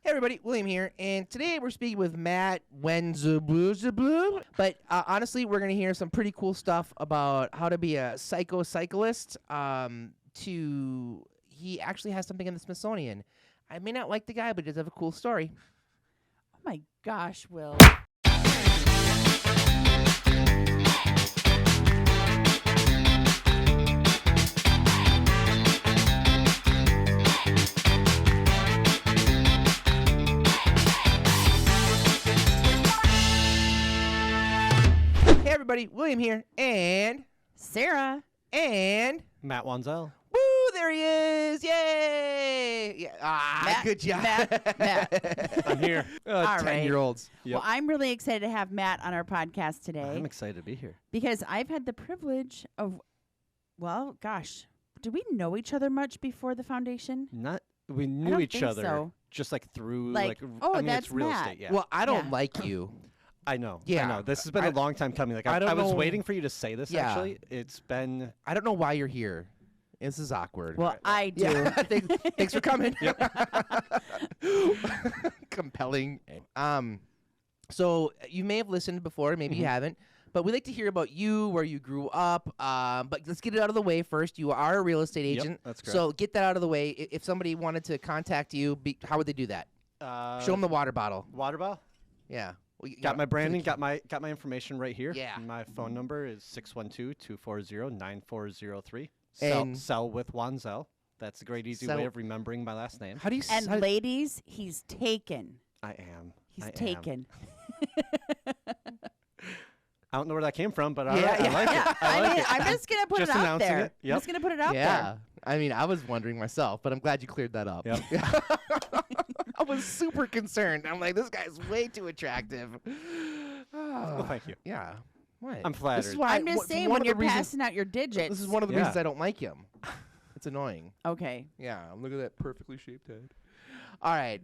Hey everybody, William here, and today we're speaking with Matt Wandzel. But honestly, we're going to hear some pretty cool stuff about how to be a psychocyclist. He actually has something in the Smithsonian. I may not like the guy, but he does have a cool story. Oh my gosh, Will. Hey everybody, William here, and Sarah. and Matt Wandzel. woo, there he is! Yay! Yeah, Matt, good job. Matt. I'm here. All right. 10-year-olds. Yep. Well, I'm really excited to have Matt on our podcast today I'm excited to be here. because I've had the privilege of, well, gosh, did we know each other much before the foundation? We knew don't each think other so. just like through Like, oh, I mean, that's it's real Matt. estate. Yeah. Well, I don't Yeah. like you. I know. Yeah. I know. This has been I- a long time coming. Like I I don't was know- waiting for you to say this. Yeah. Actually, it's been. I don't know why you're here. This is awkward. Well, I do. yeah. Thanks for coming. Compelling. So you may have listened before, maybe you haven't, but we'd like to hear about you, where you grew up. But let's get it out of the way first. You are a real estate Yep, agent. that's correct. So get that out of the way. If somebody wanted to contact you, how would they do that? Show them the water bottle. water bottle. Yeah. Well, Got my branding. Got my information right here. Yeah. My phone number is 612-240-9403. And- Sell with Wandzel. That's a great easy Sell- way of remembering my last name. How do you And how- ladies, he's taken. I am. He's I am. taken. I don't know where that came from, but Yeah, I yeah. like Yeah, it. I like it. I'm just going to put Just it out announcing there. it. Yep. I'm just going to put it out Yeah. there. I mean, I was wondering myself, but I'm glad you cleared that up. Yep. I was super concerned. I'm like, this guy's way too attractive. Well, thank you. Yeah. What? I'm This flattered. is why I'm just saying when you're passing out your digits. This is one of the Yeah. reasons I don't like him. It's annoying. Okay. Yeah. Look at that perfectly shaped head. All right.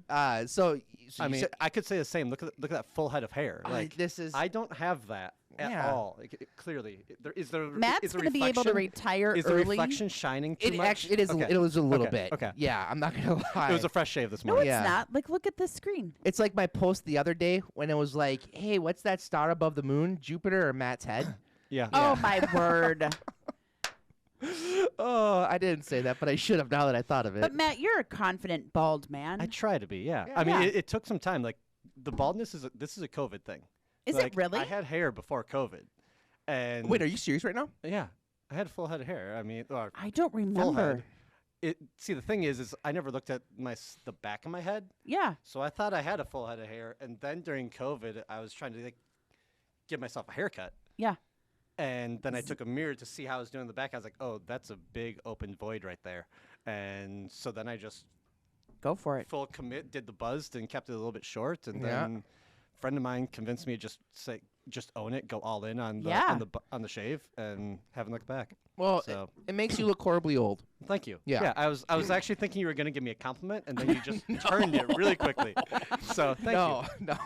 So I you mean, said- I could say the same. Look at that full head of hair. Like this is. I don't have that at Yeah. all. Like, clearly, is there? Matt's is the going to be able to reflection- retire Is the early. reflection shining too it much? actually it is. Okay. It was a little Okay, bit. okay. Yeah. I'm not gonna lie. It was a fresh shave this No, morning. it's Yeah. not. Like, look at the screen. It's like my post the other day when it was like, "Hey, what's that star above the moon? Jupiter or Matt's head?" Yeah. Oh, my word. Oh, I didn't say that, but I should have now that I thought of it. But, Matt, you're a confident bald man. I try to be. Yeah. Yeah. I mean, Yeah. it took some time. Like the baldness this is a COVID thing. Is Like, it really? I had hair before COVID, and Wait, are you serious right now? yeah, I had a full head of hair. I mean, or I don't full remember. head. See, the thing is I never looked at the back of my head. Yeah. So I thought I had a full head of hair, and then during COVID, I was trying to like give myself a haircut. Yeah. And then I took a mirror to see how I was doing in the back. I was like, "Oh, that's a big open void right there." And so then I just Go for it. full commit, did the buzzed, and kept it a little bit short. And Yeah. then a friend of mine convinced me to just own it, go all in on the Yeah. on the shave, and haven't looked back. Well, So it makes you look horribly old. thank you. Yeah. I was actually thinking you were gonna give me a compliment, and then you just turned it really quickly. So thank you. No.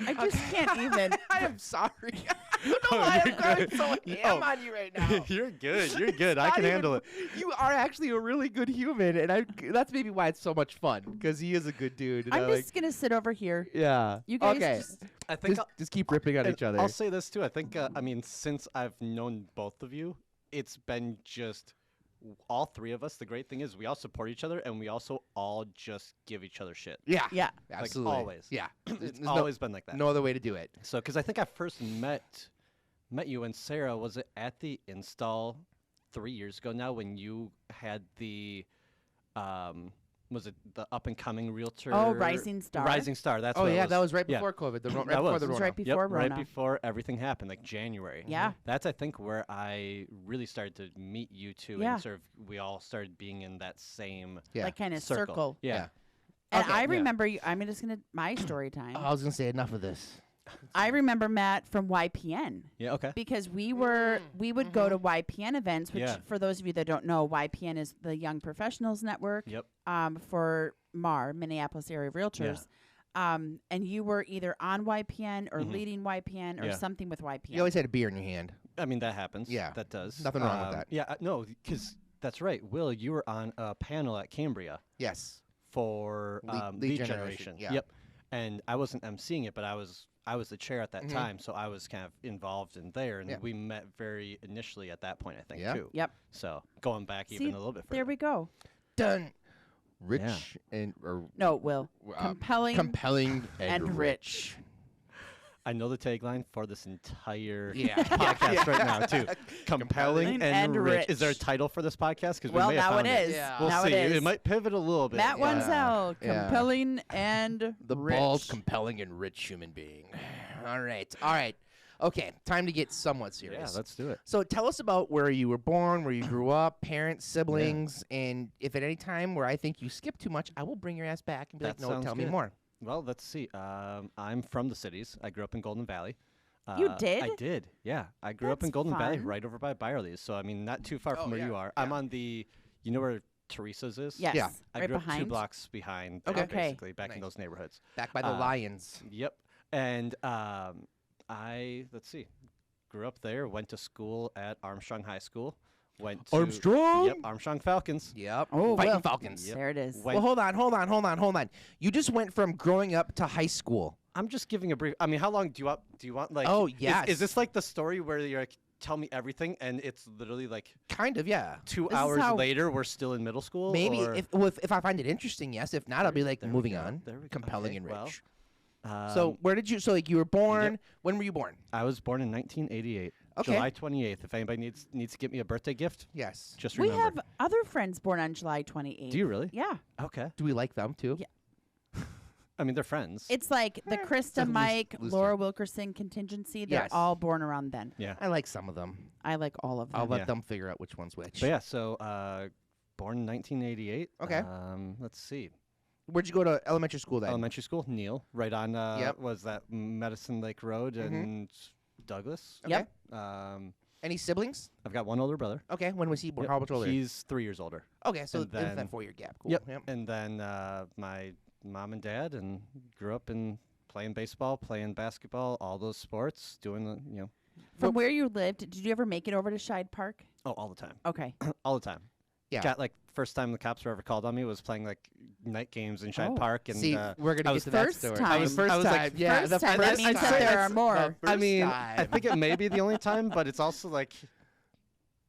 I just can't even. I am sorry. I don't know why I'm going so ham Oh. on you right now. You're good. You're good. I Not can even- handle it. You are actually a really good human, and that's maybe why it's so much fun, because he is a good dude. And I'm I just going to sit over here. yeah. You guys okay. just. I think Just keep ripping at and each other. I'll say this too. I think I mean, since I've known both of you, it's been just all three of us. The great thing is we all support each other, and we also all just give each other shit. yeah. Yeah. Absolutely. always. Yeah. It's There's no, always been like that. no other way to do it. So, because I think I first met you and Sarah, was it at the install 3 years ago now when you had the was it the up and coming realtor? Oh, Rising Star. Rising Star. That's Oh what it yeah, was. that was right Yeah. before COVID. The right That before was. the It was Rona. right before Right Rona. before everything happened, like January. Yeah. That's, I think, where I really started to meet you two, Yeah. and sort of we all started being in that same Yeah. Like kind of circle. circle. Yeah. Yeah. And Okay, I yeah. remember you. I'm just going to. My story time. I was gonna say enough of this. I remember Matt from YPN. Yeah. Okay. Because we would go to YPN events, which Yeah. for those of you that don't know, YPN is the Young Professionals Network. Yep. For MAR, Minneapolis Area Realtors. And you were either on YPN or leading YPN or Yeah. something with YPN. You always had a beer in your hand. I mean, that happens. Yeah. That does. Nothing wrong with that. Yeah. No, because that's right. Will, you were on a panel at Cambria Yes. for Lead lead generation, generation. yeah. Yep. And I wasn't emceeing it, but I was the chair at that time, so I was kind of involved in there, and Yeah. we met very initially at that point, I think, Yeah. too. Yep. So going back See, even a little bit further. There we go. Done. Rich and or No, Will. Compelling compelling and rich. I know the tagline for this entire Yeah. podcast right now, too. Compelling and rich. Is there a rich. title for this podcast? Because Well, we may have now found it is. Yeah. We'll Now see. it is. It might pivot a little bit. Matt Yeah. Wandzel. Yeah. Compelling and The rich. bald, compelling, and rich human being. All right. Okay, time to get somewhat Yeah, serious. let's do it. So tell us about where you were born, where you grew up, parents, siblings, and if at any time where I think you skip too much, I will bring your ass back and be like, That no, sounds tell me good. more. Well, let's see. I'm from the cities. I grew up in Golden Valley. You did? I did, yeah. I grew up in That's Golden Valley, fun. right over by Byerly's. So, I mean, not too far Oh, from where yeah, you are. yeah. I'm on the, you know where Teresa's is? Yes. Yeah. I right grew up behind. 2 blocks behind, Okay. there, Okay. basically, back in Nice. those neighborhoods. Back by the Lions. Yep. And let's see, grew up there, went to school at Armstrong High School. Went to Armstrong? Yep, Armstrong Falcons. Yep. Oh, Fighting well. Falcons. Yep. There it is. Went- Well, hold on. You just went from growing up to high school. I'm just giving a brief. I mean, how long do you want? Like, Oh, is yes. this like the story where you're like, tell me everything, and it's literally like Kind of, yeah. 2 This is hours how- later we're still in middle school? Maybe or- if I find it interesting, yes. If not, I'll be like, There we moving go. on. There we go. Compelling Okay, and well, rich. So where did you? So like you were born. When were you born? I was born in 1988, Okay. July 28th. If anybody needs to get me a birthday gift, Yes. just We remember. have other friends born on July 28th. Do you really? Yeah. Okay. Do we like them too? Yeah. I mean, they're friends. It's like the Krista, loose- Mike, loose Laura term. Wilkerson contingency. They're Yes. all born around then. yeah. I like some of them. I like all of them. I'll let Yeah. them figure out which one's which. But yeah, so born in 1988. Okay. Let's see. Where'd you go to elementary school then? Elementary school, Neal, right on Yep. was that Medicine Lake Road and Douglas. Okay. Yep. Any siblings? I've got one older brother. Okay. When was he born? Yep, How much older? He's 3 years older. Okay, so and there's then- that 4-year gap. Cool. Yep. And then my mom and dad, and grew up in playing baseball, playing basketball, all those sports, doing the From where you lived, did you ever make it over to Scheid Park? all the time, Okay. all the time. Yeah. Got like first time the cops were ever called on me was playing like night games in Scheid Oh. Park, and See, we're gonna I get was to that first story. time. The first I was like, time. Yeah, first the time, first that means that time. there are more. The I first mean, time. I think it may be the only time, but it's also like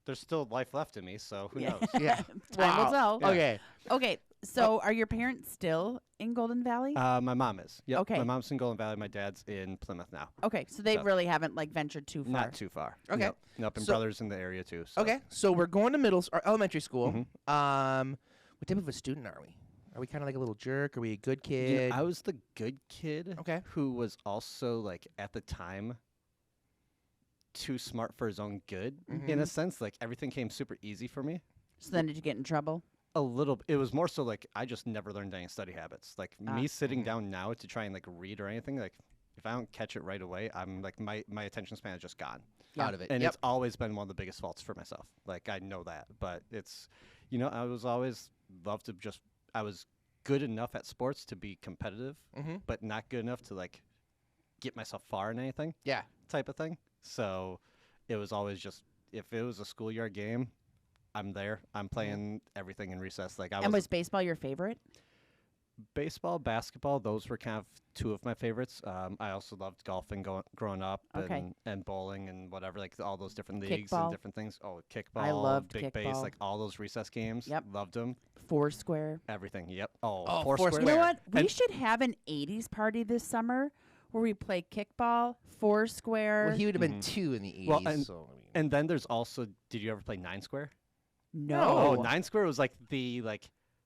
there's still life left in me, so who Yeah. knows? Yeah. Time will Wow. tell. Yeah. Okay. Okay. So are your parents still in Golden Valley? My mom is. Yep. Okay. My mom's in Golden Valley. My dad's in Plymouth now. Okay. So they so- really haven't like ventured too far. Not too far. Okay. Nope. Nope. And So- brothers in the area too. So. Okay. So we're going to or elementary school. Mhm. What type of a student are we? Are we kind of like a little jerk? Are we a good You know, kid? I was the good kid. Okay. Who was also like at the time too smart for his own good in a sense. Like everything came super easy for me. So then did you get in trouble? A little. It was more so like I just never learned any study habits. Like me sitting down now to try and like read or anything. Like if I don't catch it right away, I'm like my attention span is just gone. Out of it. And Yep. it's always been one of the biggest faults for myself. Like I know that, but it's, I was always loved to just. I was good enough at sports to be competitive, but not good enough to like get myself far in anything. Yeah. Type of thing. So it was always just if it was a schoolyard game, I'm there. I'm playing everything in recess. Like And was baseball your favorite? baseball, basketball. Those were kind of two of my favorites. I also loved golfing growing up Okay. and bowling and whatever, like all those different leagues Kickball. and different things. Oh, kickball, loved big base, kickball. like all those recess games. Yep. Loved them. Foursquare. Everything. Yep. Oh, Foursquare. Foursquare. You know what? We And- should have an 80s party this summer where we play kickball, Foursquare. Well, he would have been 2 in the 80s. Well, and- so, I mean. And then there's also, did you ever play Nine Square? no. Oh, Nine Square was like the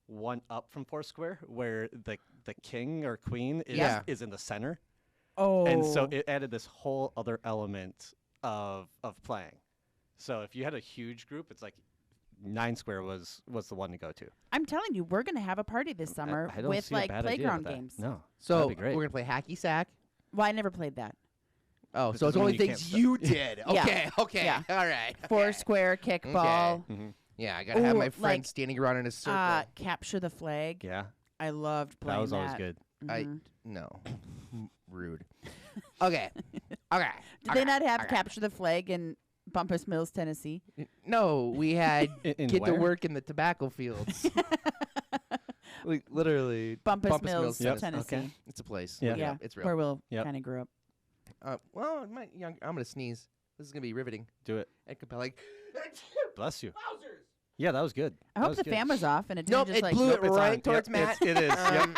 one up from Foursquare, where the king or queen Yeah. is in the center, Oh. and so it added this whole other element of playing. So if you had a huge group, it's like Nine Square was the one to go to. I'm telling you, we're going to have a party this summer I don't with see a like bad idea with playground that. games. No, So that'd we're be great. gonna play hacky sack. Well, I never played that. Oh, This so is it's when only you can't things stop. you did. Yeah. Okay. Okay. Yeah. All right. Foursquare, kickball, Mhm. Yeah, I gotta have Ooh, my like, friends standing around in a circle. capture the flag. Yeah, I loved playing that was always good. Mhm. No. Rude. Okay. Okay. Did they not have capture the flag in Bumpus Mills, Tennessee? No, we had In get to where? work in the tobacco fields. Like literally. Bumpus Mills, Tennessee. Tennessee. Okay. It's a place. Yeah. Look it Yeah, up. It's where real. Will kind of grew up. Well, I'm gonna sneeze. This is gonna be riveting Do it. and compelling. Bless you. Wowzers! Yeah, that was good. I That hope was the good. fan was off and it didn't Nope, just it like blew it It's right on. towards Yep, Matt. It is.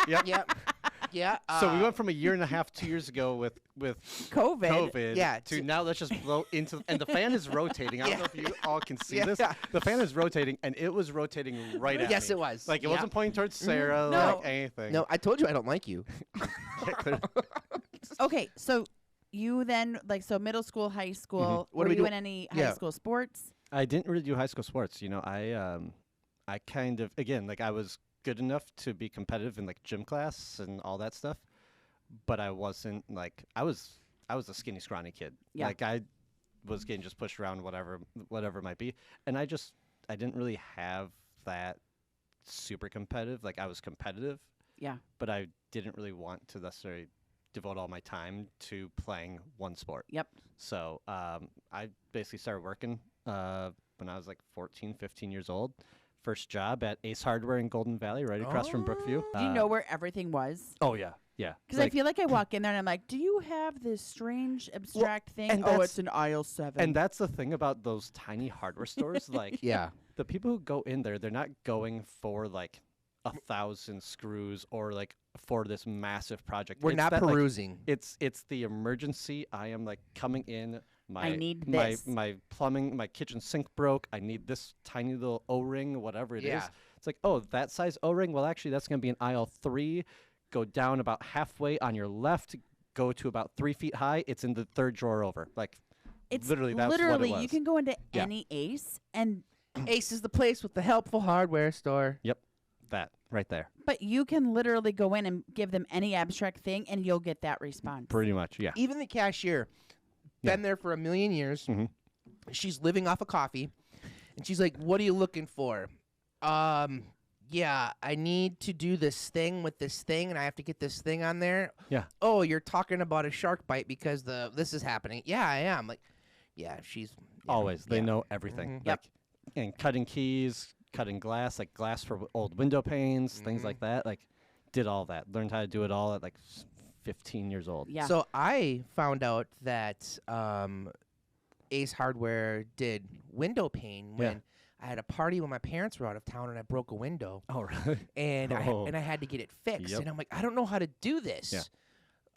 Yep. Yep. Yeah. So we went from a year and a half, 2 years ago with COVID. COVID Yeah, to now let's just blow into and the fan is rotating. I don't know if you all can see Yeah. this. The fan is rotating and it was rotating right at Yes, me. it was. Like it Yeah. wasn't pointing towards Sarah No. like anything. No, I told you I don't like you. Okay, so you then so middle school, high school. What were do we you do? in any Yeah. high school sports? I didn't really do high school sports. I kind of again like I was good enough to be competitive in like gym class and all that stuff, but I wasn't like I was a skinny, scrawny kid. Yeah. Like I was getting just pushed around whatever it might be, and I didn't really have that super competitive. Like I was competitive, Yeah. but I didn't really want to necessarily devote all my time to playing one sport. Yep. So I basically started working when I was like 14, 15 years old. First job at Ace Hardware in Golden Valley, right across from Brookview. Do you know where everything was? Oh, yeah. Yeah. Because I feel like I walk in there and I'm like, do you have this strange abstract thing? and Oh, that's- it's an aisle 7. And that's the thing about those tiny hardware stores. Like, Yeah. the people who go in there, they're not going for like 1,000 screws or like for this massive project. We're It's not that, like, perusing. it's the emergency. I am like coming in. I need my this. my plumbing, my kitchen sink broke. I need this tiny little O-ring, whatever it is. Yeah. It's like, oh, that size O-ring. Well, actually, that's going to be in aisle 3. Go down about halfway on your left. Go to about 3 feet high. It's in the third drawer over. Like, it's literally, that's what it was. you can go into Yeah. any Ace and Ace is the place with the helpful hardware store. Yep, that right there. but you can literally go in and give them any abstract thing and you'll get that response. Pretty much, yeah. Even the cashier, Yeah. been there for a million years. Mhm. She's living off of coffee, and she's like, "What are you looking for?" Yeah, I need to do this thing with this thing, and I have to get this thing on there. Yeah. Oh, you're talking about a shark bite because this is happening. Yeah, I am. Like, yeah, she's Always. They yeah. know everything. Mhm. Yep. Like, and cutting keys, cutting glass, like glass for old window panes, things Mhm. like that. Like, did all that. Learned how to do it all at like 15 years old. Yeah. So I found out that Ace Hardware did window pane Yeah. when I had a party when my parents were out of town and I broke a window Oh, really? and Oh. I had to get it fixed. Yep. And I'm like, I don't know how to do this. Yeah.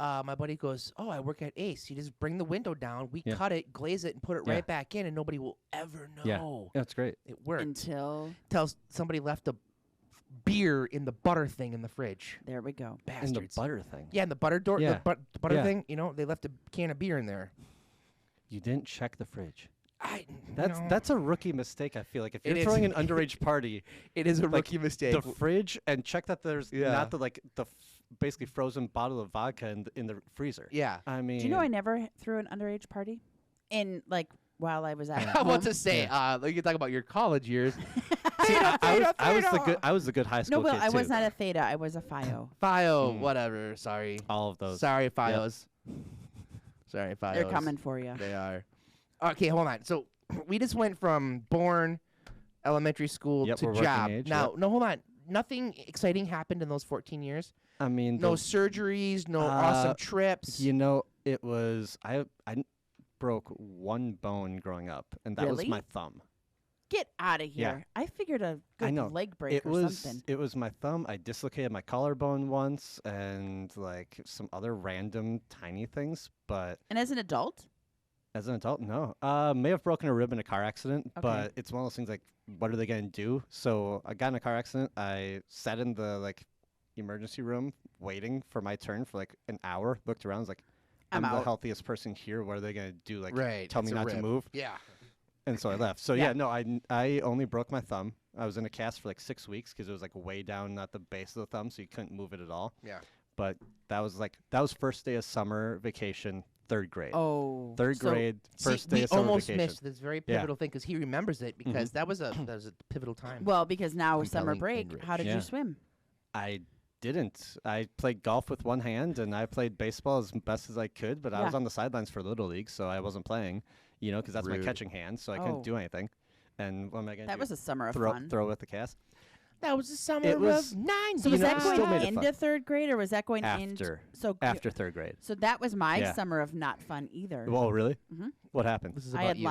My buddy goes, "Oh, I work at Ace. You just bring the window down, we Yeah. cut it, glaze it, and put it Yeah. right back in, and nobody will ever Yeah. know." That's great. It worked. Until Tells somebody left a beer in the butter thing in the fridge. there we go. Bastards. And the butter thing. Yeah, and the butter door, Yeah. the butter Yeah. thing. You know, they left a can of beer in there. You didn't check the fridge. That's That's a rookie mistake, I feel like. If It you're is. throwing an underage party, it is a like, rookie mistake. the fridge and check that there's Yeah. not the basically frozen bottle of vodka in the freezer. Yeah. I mean, Do you know I never threw an underage party? While I was at I want home? to say, you can talk about your college years. See, I was the good high school No, Will, kid I was too. not a theta. I was a FIO. Fio, Mm. whatever. Sorry. All of those. Sorry, Fios. Sorry, Fios. They're coming for you. They are. Okay, hold on. So we just went from born, elementary school Yep, to we're working job. age, Now, yep. no, hold on. Nothing exciting happened in those 14 years. I mean, No surgeries, no awesome trips. you know, it was I broke one bone growing up, and that was Really? my thumb. Get out of Yeah. here. I figured a good know. leg break It or was something. it was my thumb. I dislocated my collarbone once, and like some other random tiny things. But And as an adult? as an adult, no. May have broken a rib in a car accident, Okay. but it's one of those things like, what are they gonna do? So I got in a car accident. I sat in the like emergency room waiting for my turn for like an hour. Looked around, was like, I'm the out. healthiest person here. What are they gonna do? Like, Right. tell it's me a not to rib. move? Yeah. And so I left. So Yeah. yeah, no, I only broke my thumb. I was in a cast for like 6 weeks because it was like way down at the base of the thumb, so you couldn't move it at all. Yeah. But that was first day of summer vacation, 3rd grade. Oh. Third so grade, first See, day we of summer almost vacation. missed this very Yeah. pivotal thing because he remembers it because that was a pivotal time. Well, because now with summer Compelling break, and how did rich. you swim? I didn't. I played golf with one hand, and I played baseball as best as I could. But I was Yeah. on the sidelines for Little League, so I wasn't playing. You know, because that's my Rude. catching hand, so I Oh. couldn't do anything. And what am I gonna That do? was a summer of throw fun. throw with the cast. That was the summer It was- of 90. So was that still going made it into fun. third grade, or was that going into After. so After 3rd grade. So that was my Yeah. summer of not fun either. Well, really? Mhm. What happened? This is I about had you.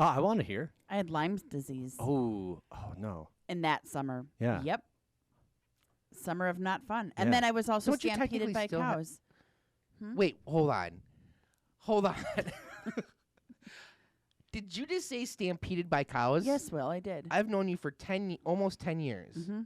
Oh, I want to hear. I had Lyme's disease Oh no. in that summer. Yeah. Yep. Summer of not fun. And Yeah. then I was also Don't you stampeded technically by still have- cows. Wait, hold on. Hold on. Did you just say stampeded by cows? Yes, Will, I did. I've known you for almost 10 years. Mm-hmm.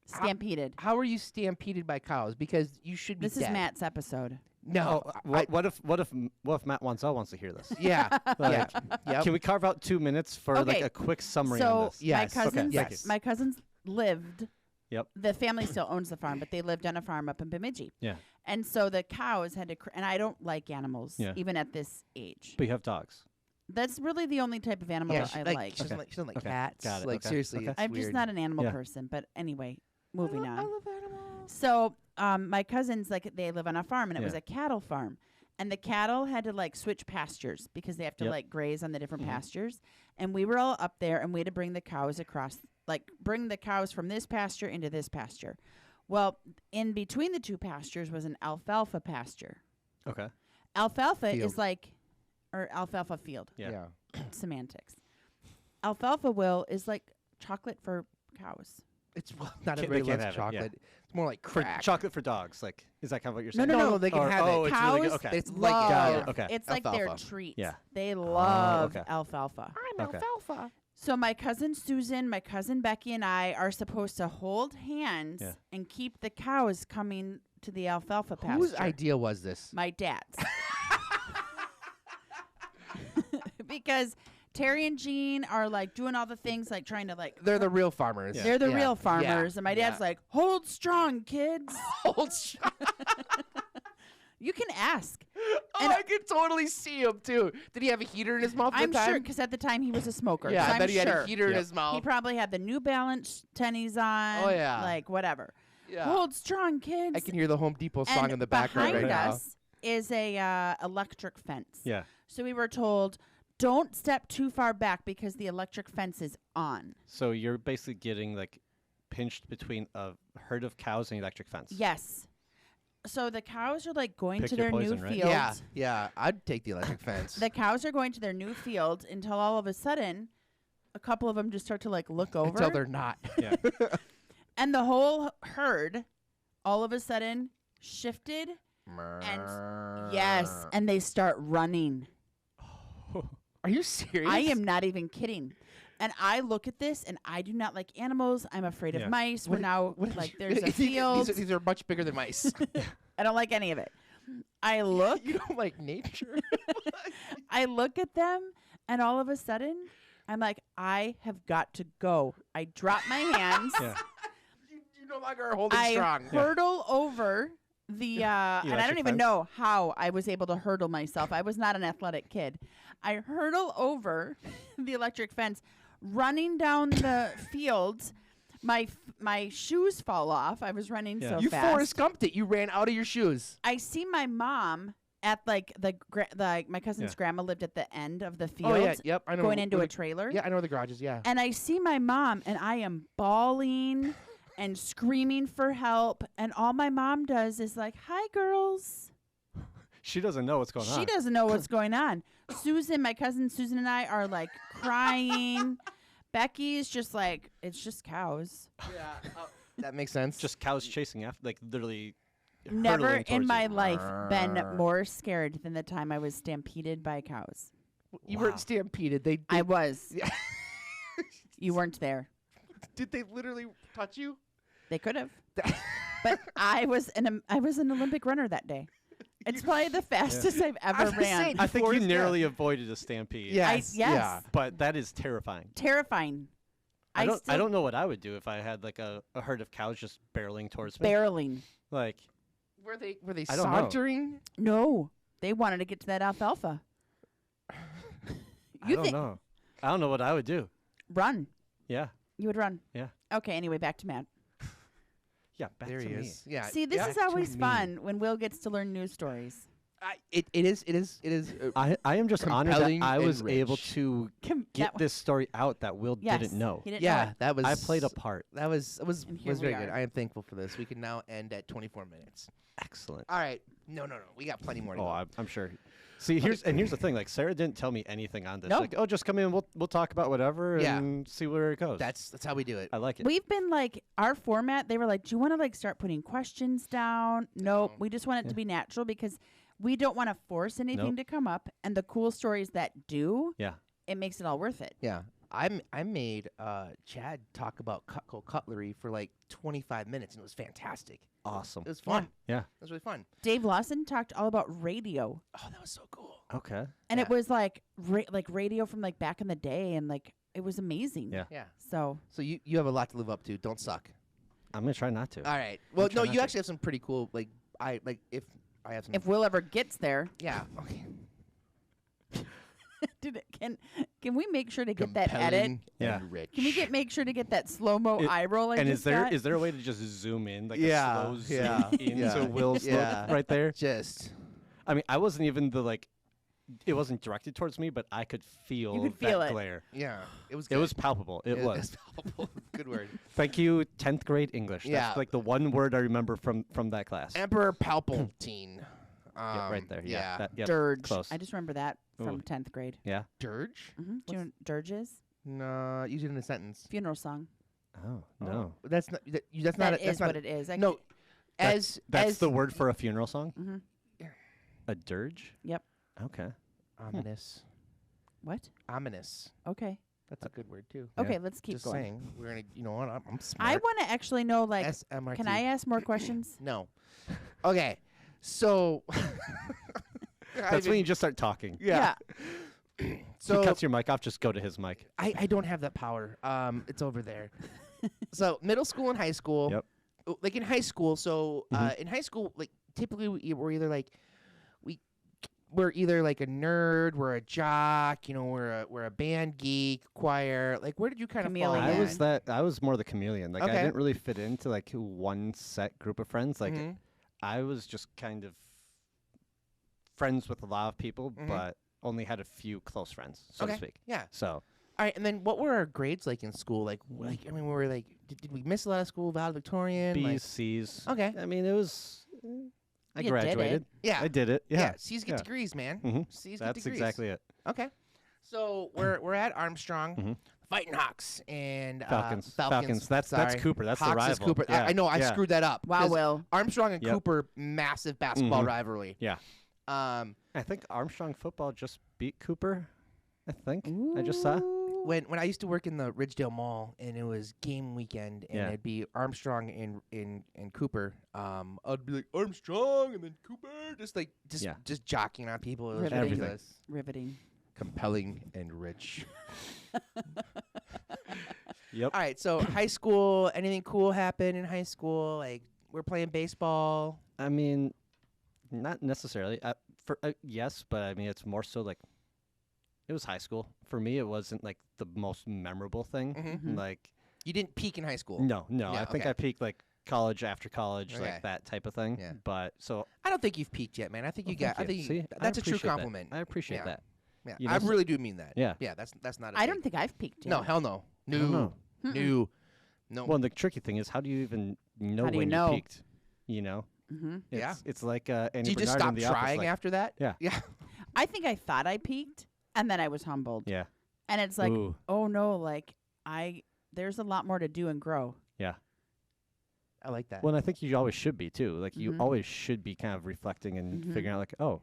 Stampeded. How are you stampeded by cows? Because you should be This dead. is Matt's episode. No. What if Matt Wandzel wants to hear this? Yeah. Like, Yep. Can we carve out 2 minutes for like Okay. a quick summary So on this? Yes. my Okay, cousins, yes. my cousins lived. Yep. The family still owns the farm, but they lived on a farm up in Bemidji. Yeah. And so the cows had to, and I don't like animals, Yeah. even at this age. But you have dogs. That's really the only type of animal Yeah, that she, I like, like. She doesn't Okay. like, she doesn't like Okay. cats. Got it. Like, Okay. seriously, Okay. it's I'm weird. just not an animal Yeah. person. But anyway, moving I on. love animals. So my cousins, like, they live on a farm, and it was Yeah. a cattle farm. And the cattle had to, like, switch pastures because they have to, Yep. like, graze on the different Mhm. pastures. And we were all up there, and we had to bring the cows across, like, bring the cows from this pasture into this pasture. Well, in between the two pastures was an alfalfa pasture. Okay. Alfalfa Field. is like, or alfalfa field, Yeah. semantics. Alfalfa, Will, is like chocolate for cows. It's not Can't- everybody they can't loves have it, yeah. chocolate. It's more like For crack. chocolate for dogs. Like, is that kind of what you're No, saying? no, they can Or- have oh, it. it's really good. Cows Okay. It's like love, Got it. Okay. It's like their Alfalfa. treat. Yeah. They love okay. alfalfa. I'm Okay. alfalfa. So my cousin Susan, my cousin Becky, and I are supposed to hold hands Yeah. and keep the cows coming to the alfalfa pasture. Whose idea was this? My dad's. Because Terry and Jean are like doing all the things, like trying to like. They're the real farmers. Yeah. They're the Yeah. real farmers, Yeah. and my dad's like, "Hold strong, kids." Hold strong. You can ask. Oh, And- I could totally see him too. Did he have a heater in his mouth at I'm the time? sure because at the time he was a smoker. Yeah, so I I'm bet he had sure. a heater in Yep. his mouth. He probably had the New Balance tennies on. Oh, yeah. like whatever. yeah. Hold strong, kids. I can hear the Home Depot song and in the background behind right us is a electric fence. Yeah. So we were told, don't step too far back because the electric fence is on. So you're basically getting like pinched between a herd of cows and electric fence. Yes. So the cows are like going Pick to your their poison, new right? field. now. Yeah. I'd take the electric fence. The cows are going to their new field until all of a sudden, a couple of them just start to like look over. Until they're not. Yeah. And the whole herd all of a sudden shifted. Yes. And they start running. Are you serious? I am not even kidding. And I look at this, and I do not like animals. I'm afraid Yeah. of mice. What We're did- now what did like you- there's a these- field. These are much bigger than mice. I don't like any of it. I look, You don't like nature? I look at them, and all of a sudden, I'm like, I have got to go. I drop my hands. Yeah. you no longer are holding I strong. hurdle over the, and I don't electric even fence? know how I was able to hurdle myself. I was not an athletic kid. I hurdle over the electric fence, running down the field. My shoes fall off. I was running Yeah. so You fast. Forrest Gumped it. You ran out of your shoes. I see my mom at like my cousin's Yeah. grandma lived at the end of the field. Oh yeah, yep. I know. Going into where a trailer. Yeah, I know where the garage is. Yeah. And I see my mom, and I am bawling and screaming for help. And all my mom does is like, "Hi, girls." She doesn't know what's going on. She doesn't know what's going on. Susan, my cousin Susan, and I are like crying. Becky's just like, it's just cows. Yeah. That makes sense. Just cows chasing after, like literally. Never hurtling in towards my you. life been more scared than the time I was stampeded by cows. you Wow. weren't stampeded. They I did, was. Yeah. You weren't there. did they literally touch you? They could have. But I was an Olympic runner that day. It's probably the fastest I've I ever was gonna ran. say, I think you Forrest Gump. narrowly avoided a stampede. Yes. yes. Yeah. But that is terrifying. Terrifying. I don't still know what I would do if I had like a herd of cows just barreling towards me. barreling. Like Were they I don't know. sauntering? No, they wanted to get to that alfalfa. I You don't think know. I don't know what I would do. run? Yeah. You would run. Yeah. Okay. Anyway, back to Matt. Yeah. Back There to he me. is. Yeah. See, this yeah. is always To me. fun when Will gets to learn news stories. It is. I am just honored that compelling I and was able rich. to get this story out that Will Yes, didn't know. He didn't know Yeah, it. that was. I played a part. That was And here we very good. are. I am thankful for this. We can now end at 24 minutes. Excellent. All right. No. We got plenty more to Oh, go. I'm sure. See, here's the thing. Like, Sarah didn't tell me anything on this. No. Like, oh, just come in. We'll talk about whatever Yeah. and see where it goes. That's how we do it. I like it. We've been like our format. They were like, "Do you want to like start putting questions down?" Nope. We just want it to be natural because we don't want to force anything to come up. And the cool stories that do, Yeah. it makes it all worth it. Yeah. I made Chad talk about Cutco cutlery for like 25 minutes, and it was fantastic. Awesome. It was fun. Yeah. It was really fun. Dave Lawson talked all about radio, Oh, that was so cool. Okay. and it Yeah. was like radio from like back in the day, and like it was amazing. Yeah. Yeah. So So you have a lot to live up to. Don't suck. I'm gonna try not to. All right. Well, try no, not you to. actually have some pretty cool if I have some. if Will ever gets there, yeah. Okay. dude, can we make sure to get that edit? Compelling Yeah. and rich. Can we make sure to get that slow mo eye roll? And is there a way to just zoom in, like Yeah, a slow zoom yeah, into yeah, Will's yeah. look right there? just I mean, I wasn't even it wasn't directed towards me, but I could feel You could feel that it. glare. yeah. It was. It Good. was palpable. It was. It's palpable. Good word. Thank you, 10th grade English. Yeah. That's like the one word I remember from that class. Emperor Palpatine. Yeah, right there. Yeah. That, yep, Dirge? Close. I just remember that from Ooh. 10th grade. Yeah. Dirge. Do you know what dirge is? No, use it in a sentence. Funeral song. Oh, no. That's not. That's That not. is That's not. what it is. No. That's As the word for a funeral song? Mm-hmm. A dirge? Yep. Okay. ominous. What? Ominous. Okay. That's a good word too. Yeah. Okay, let's keep Just going. saying. We're gonna. You know what? I'm smart. I want to actually know, like, SMRT. can I ask more questions? No. Okay. So. That's when you just start talking. Yeah. So So he cuts your mic off, just go to his mic. I don't have that power. It's over there. So middle school and high school. Yep. Like in high school. So Mhm. in high school, like typically we're either like we're either like a nerd, we're a jock, you know, we're a band geek, choir. Like where did you kind of fall? Chameleon. in that? I was more the chameleon. Like I Okay. didn't really fit into like one set group of friends. Like Mhm. I was just kind of friends with a lot of people, Mhm. but only had a few close friends, so to Okay. speak. Yeah. So All right. And then what were our grades like in school? Like I mean, we were like, did we miss a lot of school? Valedictorian. B's, Like, C's. okay. I mean, it was. I You did it. graduated. Yeah. I did it. Yeah. C's get yeah. degrees, man. Mhm. C's get That's degrees. exactly it. Okay. So we're at Armstrong, Mhm. Fighting Hawks and Falcons. Falcons. That's Sorry. Cooper. That's Hawks the rival. is Cooper. Yeah. I know. I yeah. screwed that up. Wow, 'cause Will. Armstrong and Yep. Cooper, massive basketball Mhm. rivalry. Yeah. Um, I think Armstrong football just beat Cooper. I think I just saw. Ooh. when I used to work in the Ridgedale Mall and it was game weekend and Yeah. it'd be Armstrong and Cooper, I'd be like Armstrong and then Cooper, Yeah. just jockeying on people. It was Riveting. ridiculous, Riveting. compelling and rich. Yep. All right, so high school, anything cool happen in high school? Like we're playing baseball. I mean, not necessarily. Yes, but I mean, it's more so like it was high school. For me, it wasn't like the most memorable thing. Mhm. Like, You didn't peak in high school. no. Yeah, I think okay. I peaked like college after college, Okay. like that type of thing. Yeah. But so I don't think you've peaked yet, man. I think you well, got. thank I think See, that's a true appreciate that. compliment. I appreciate Yeah. that. Yeah, You know, I so- really do mean that. Yeah. Yeah, that's not. A I dig. don't think I've peaked yet. No, hell no. I don't No. know. Mm-mm. No. Well, the tricky thing is, how do you even know How do you when know? you peaked? You know, Mm-hmm. Yeah. It's like Andy Do you just Bernard stop in the Office, trying like, after that? Yeah. Yeah. I think I thought I peaked, and then I was humbled. Yeah. And it's like, Ooh. oh no, like there's a lot more to do and grow. I like that. Well, and I think you always should be too. Like you Mhm. always should be kind of reflecting and Mhm. figuring out, like, oh,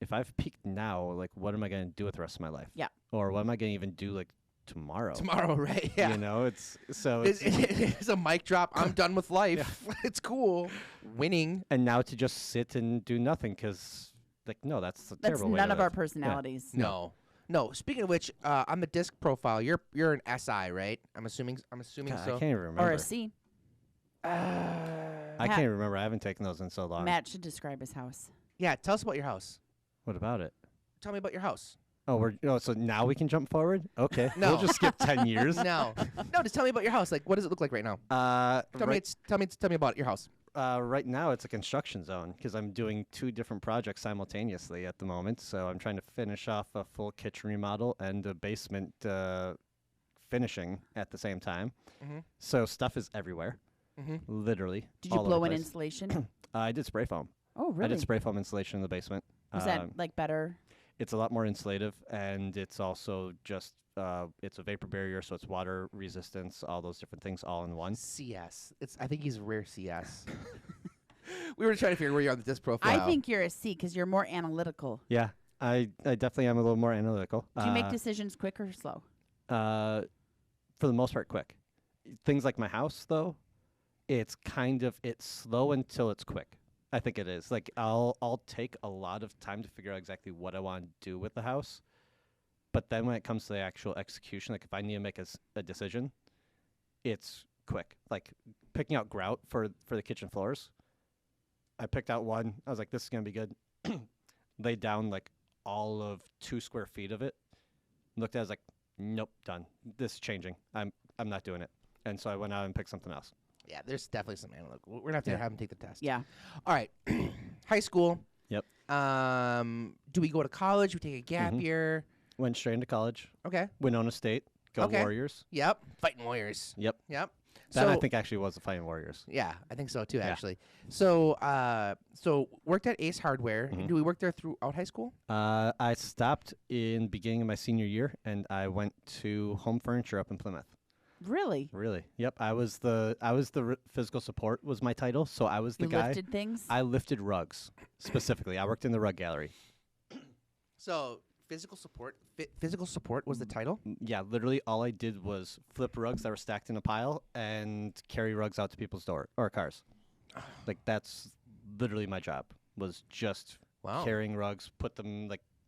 if I've peaked now, like, what am I going to do with the rest of my life? Yeah. Or what am I going to even do like tomorrow? Tomorrow, right? Yeah. You know, it's so. It's a mic drop. I'm done with life. It's cool. Winning. And now to just sit and do nothing because, like, no, that's a That's terrible way none to of our live. personalities. No. No. Speaking of which, on the disc profile, you're an SI, right? I'm assuming God, so. I can't even remember. Or a C. I Matt- can't remember. I haven't taken those in so long. Matt should describe his house. Yeah. Tell us about your house. What about it? Tell me about your house. So now we can jump forward? Okay. No. We'll just skip 10 years. No. No. Just tell me about your house. Like, what does it look like right now? Tell me about your house. Right now, it's a construction zone because I'm doing 2 different projects simultaneously at the moment. So I'm trying to finish off a full kitchen remodel and a basement finishing at the same time. Mm-hmm. So stuff is everywhere, Mm-hmm. literally. Did you all over blow the in place. insulation? I did spray foam. Oh, really? I did spray foam insulation in the basement. Was that like better? It's a lot more insulative, and it's also just it's a vapor barrier, so it's water resistance, all those different things, all in one. CS. I think he's rare CS. We were trying to figure where you're on the disc profile. I think you're a C because you're more analytical. Yeah, I definitely am a little more analytical. Do you make decisions quick or slow? For the most part, quick. Things like my house, though, it's slow until it's quick. I think it is. Like I'll take a lot of time to figure out exactly what I want to do with the house. But then when it comes to the actual execution, like if I need to make a decision, it's quick. Like picking out grout for the kitchen floors. I picked out one. I was like, this is going to be good. Laid down like all of 2 square feet of it. Looked at it, I was like, nope, done. This is changing. I'm not doing it. And so I went out and picked something else. Yeah, there's definitely some analytical. We're going to have to have him take the test. Yeah. All right. High school. Yep. Do we go to college? We take a gap year? Went straight into college. Okay. Winona State. Go Okay. Warriors. Yep. Fighting Warriors. Yep. Yep. That I think actually was the Fighting Warriors. Yeah, I think so too. Yeah. Actually, so worked at Ace Hardware. Mhm. Do we work there throughout high school? I stopped in beginning of my senior year, and I went to home furniture up in Plymouth. Really? Really? Yep. I was the physical support was my title, so I was the You guy. lifted things? I lifted rugs specifically. I worked in the rug gallery. So physical support. Physical support was the title. Yeah, literally all I did was flip rugs that were stacked in a pile and carry rugs out to people's door or cars. Like that's literally my job. Was just Wow. carrying rugs,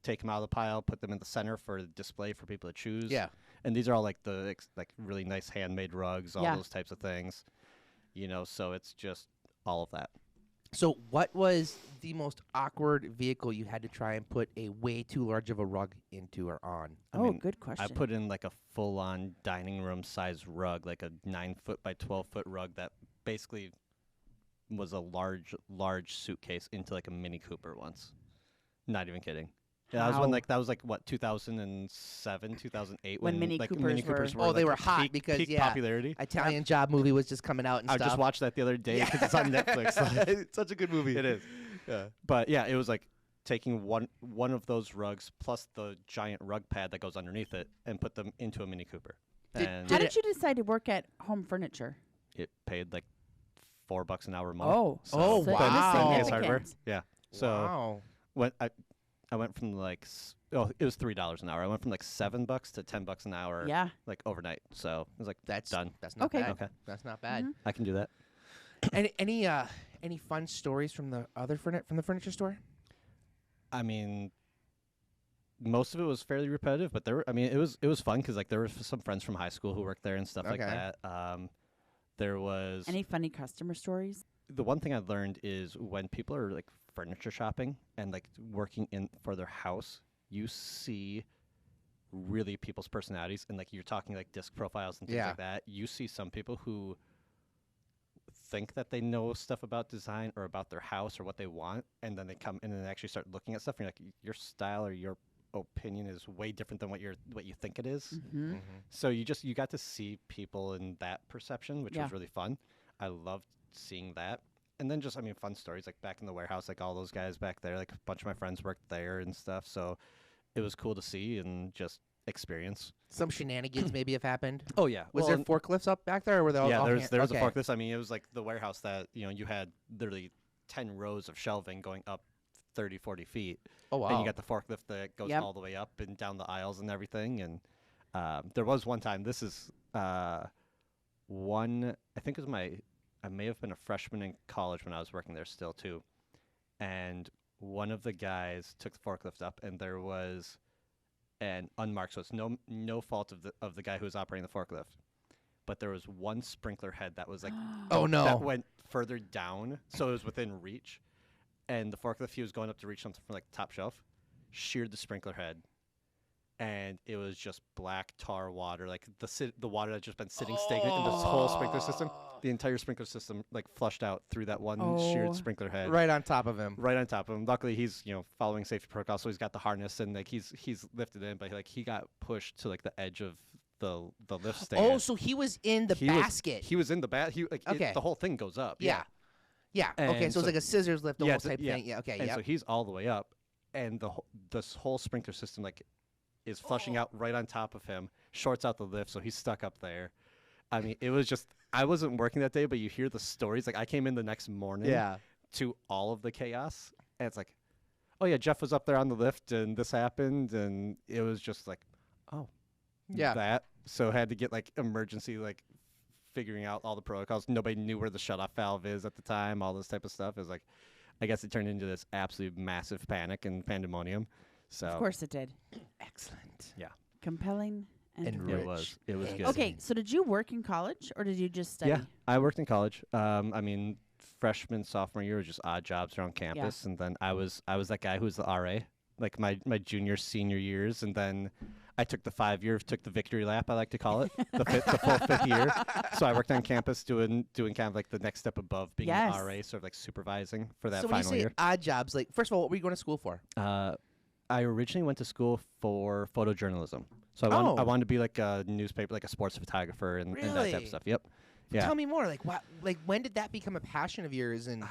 take them out of the pile, put them in the center for display for people to choose. Yeah. And these are all like the really nice handmade rugs, all Yeah. those types of things. So it's just all of that. So what was the most awkward vehicle you had to try and put a way too large of a rug into or on? I Oh, mean, good question. I put in like a full-on dining room size rug, like a 9-foot by 12-foot rug that basically was a large suitcase into like a Mini Cooper once. Not even kidding. Yeah, that was what 2007, 2008 When Mini Coopers were- Oh, they like were hot because, peak yeah. popularity. Italian Job movie was just coming out and I stuff. just watched that the other day because it's on Netflix. It's such a good movie. It is. Yeah. But yeah, it was like taking one of those rugs plus the giant rug pad that goes underneath it and put them into a Mini Cooper. And How did you decide to work at home furniture? it paid like $4 an hour more. Oh, Oh, so wow. Ace Hardware. significant. Yeah. So Wow. when I went from it was $3 an hour. I went from like $7 to $10 an hour. Yeah. Like overnight. So it was like That's done. That's not Okay. bad. Okay. That's not bad. Mhm. I can do that. Any fun stories from the furniture store? I mean, most of it was fairly repetitive, but it was fun because like there were some friends from high school who worked there and stuff like Okay. that. There was Any funny customer stories? the one thing I learned is when people are like furniture shopping and like working in for their house, you see really people's personalities and like you're talking like disc profiles and things Yeah. like that. You see some people who think that they know stuff about design or about their house or what they want, and then they come in and they actually start looking at stuff and you're like, your style or your opinion is way different than what you think it is. Mm-hmm. So you got to see people in that perception, which Yeah. was really fun. I loved seeing that. And then just, fun stories like back in the warehouse, like all those guys back there, like a bunch of my friends worked there and stuff. So it was cool to see and just experience. Some shenanigans maybe have happened. Oh yeah. Was there forklifts up back there, or were they all? Yeah, all there was okay. a forklift. It was like the warehouse that, you had literally 10 rows of shelving going up 30, 40 feet. Oh wow. And you got the forklift that goes Yep. all the way up and down the aisles and everything. And there was one time, this is I think it was I may have been a freshman in college when I was working there still too. And one of the guys took the forklift up and there was an unmarked, so it's no fault of the guy who was operating the forklift. But there was one sprinkler head that was like Oh no. that went further down, so it was within reach. And the forklift, he was going up to reach something from like the top shelf, sheared the sprinkler head, and it was just black tar water, like the water that just been sitting stagnant in this whole sprinkler system. the entire sprinkler system like flushed out through that one Oh. sheared sprinkler head. Right on top of him. Right on top of him. Luckily, he's following safety protocol, so he's got the harness and like he's lifted in, but like he got pushed to like the edge of the lift stand. Oh, so he was in the basket. He was in the He like Okay. the whole thing goes up. Yeah. Yeah. And Okay. So it's like a scissors lift almost it's type a- yeah. thing. Yeah. Okay. And Yeah. so he's all the way up, and this whole sprinkler system like is flushing out right on top of him, shorts out the lift, so he's stuck up there. I mean, it was just I wasn't working that day, but you hear the stories. Like I came in the next morning to all of the chaos, and it's like, oh yeah, Jeff was up there on the lift, and this happened, and it was just like, oh, Yeah. that. So had to get like emergency like figuring out all the protocols. Nobody knew where the shutoff valve is at the time. All this type of stuff. It was like, I guess it turned into this absolute massive panic and pandemonium. So Of course it did. Excellent. Compelling and And rich. it was good. Okay, so did you work in college or did you just study? Yeah, I worked in college. I mean, freshman, sophomore year was just odd jobs around campus, and then I was that guy who was the RA, like my junior, senior years, and then I took the 5 year, took the victory lap, I like to call it, the full fifth year. So I worked on campus doing kind of like the next step above being Yes. an RA, sort of like supervising for that So when you final say year. odd jobs, like first of all, what were you going to school for? I originally went to school for photojournalism. So I wanted to be like a newspaper, like a sports photographer and that type Really? of stuff. Yep. Yeah. Tell me more. Like what? Like when did that become a passion of yours? And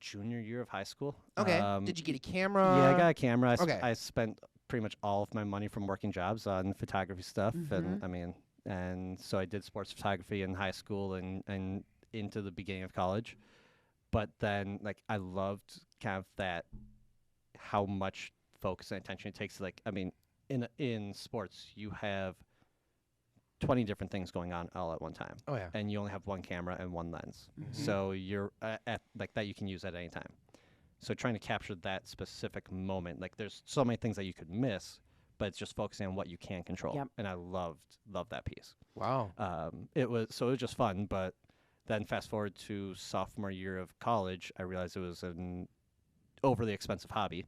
Junior year of high school. okay, did you get a camera? Yeah, I got a camera. Okay. I spent pretty much all of my money from working jobs on photography stuff, and I mean, and so I did sports photography in high school and into the beginning of college. But then, like, I loved kind of that how much focus and attention it takes. Like, I mean, in sports, you have 20 different things going on all at one time. Oh yeah. And you only have one camera and one lens. So you're at like that you can use at any time. So trying to capture that specific moment, like there's so many things that you could miss, but it's just focusing on what you can control. Yep. And I loved that piece. Wow. It was just fun, but then fast forward to sophomore year of college, I realized it was an overly expensive hobby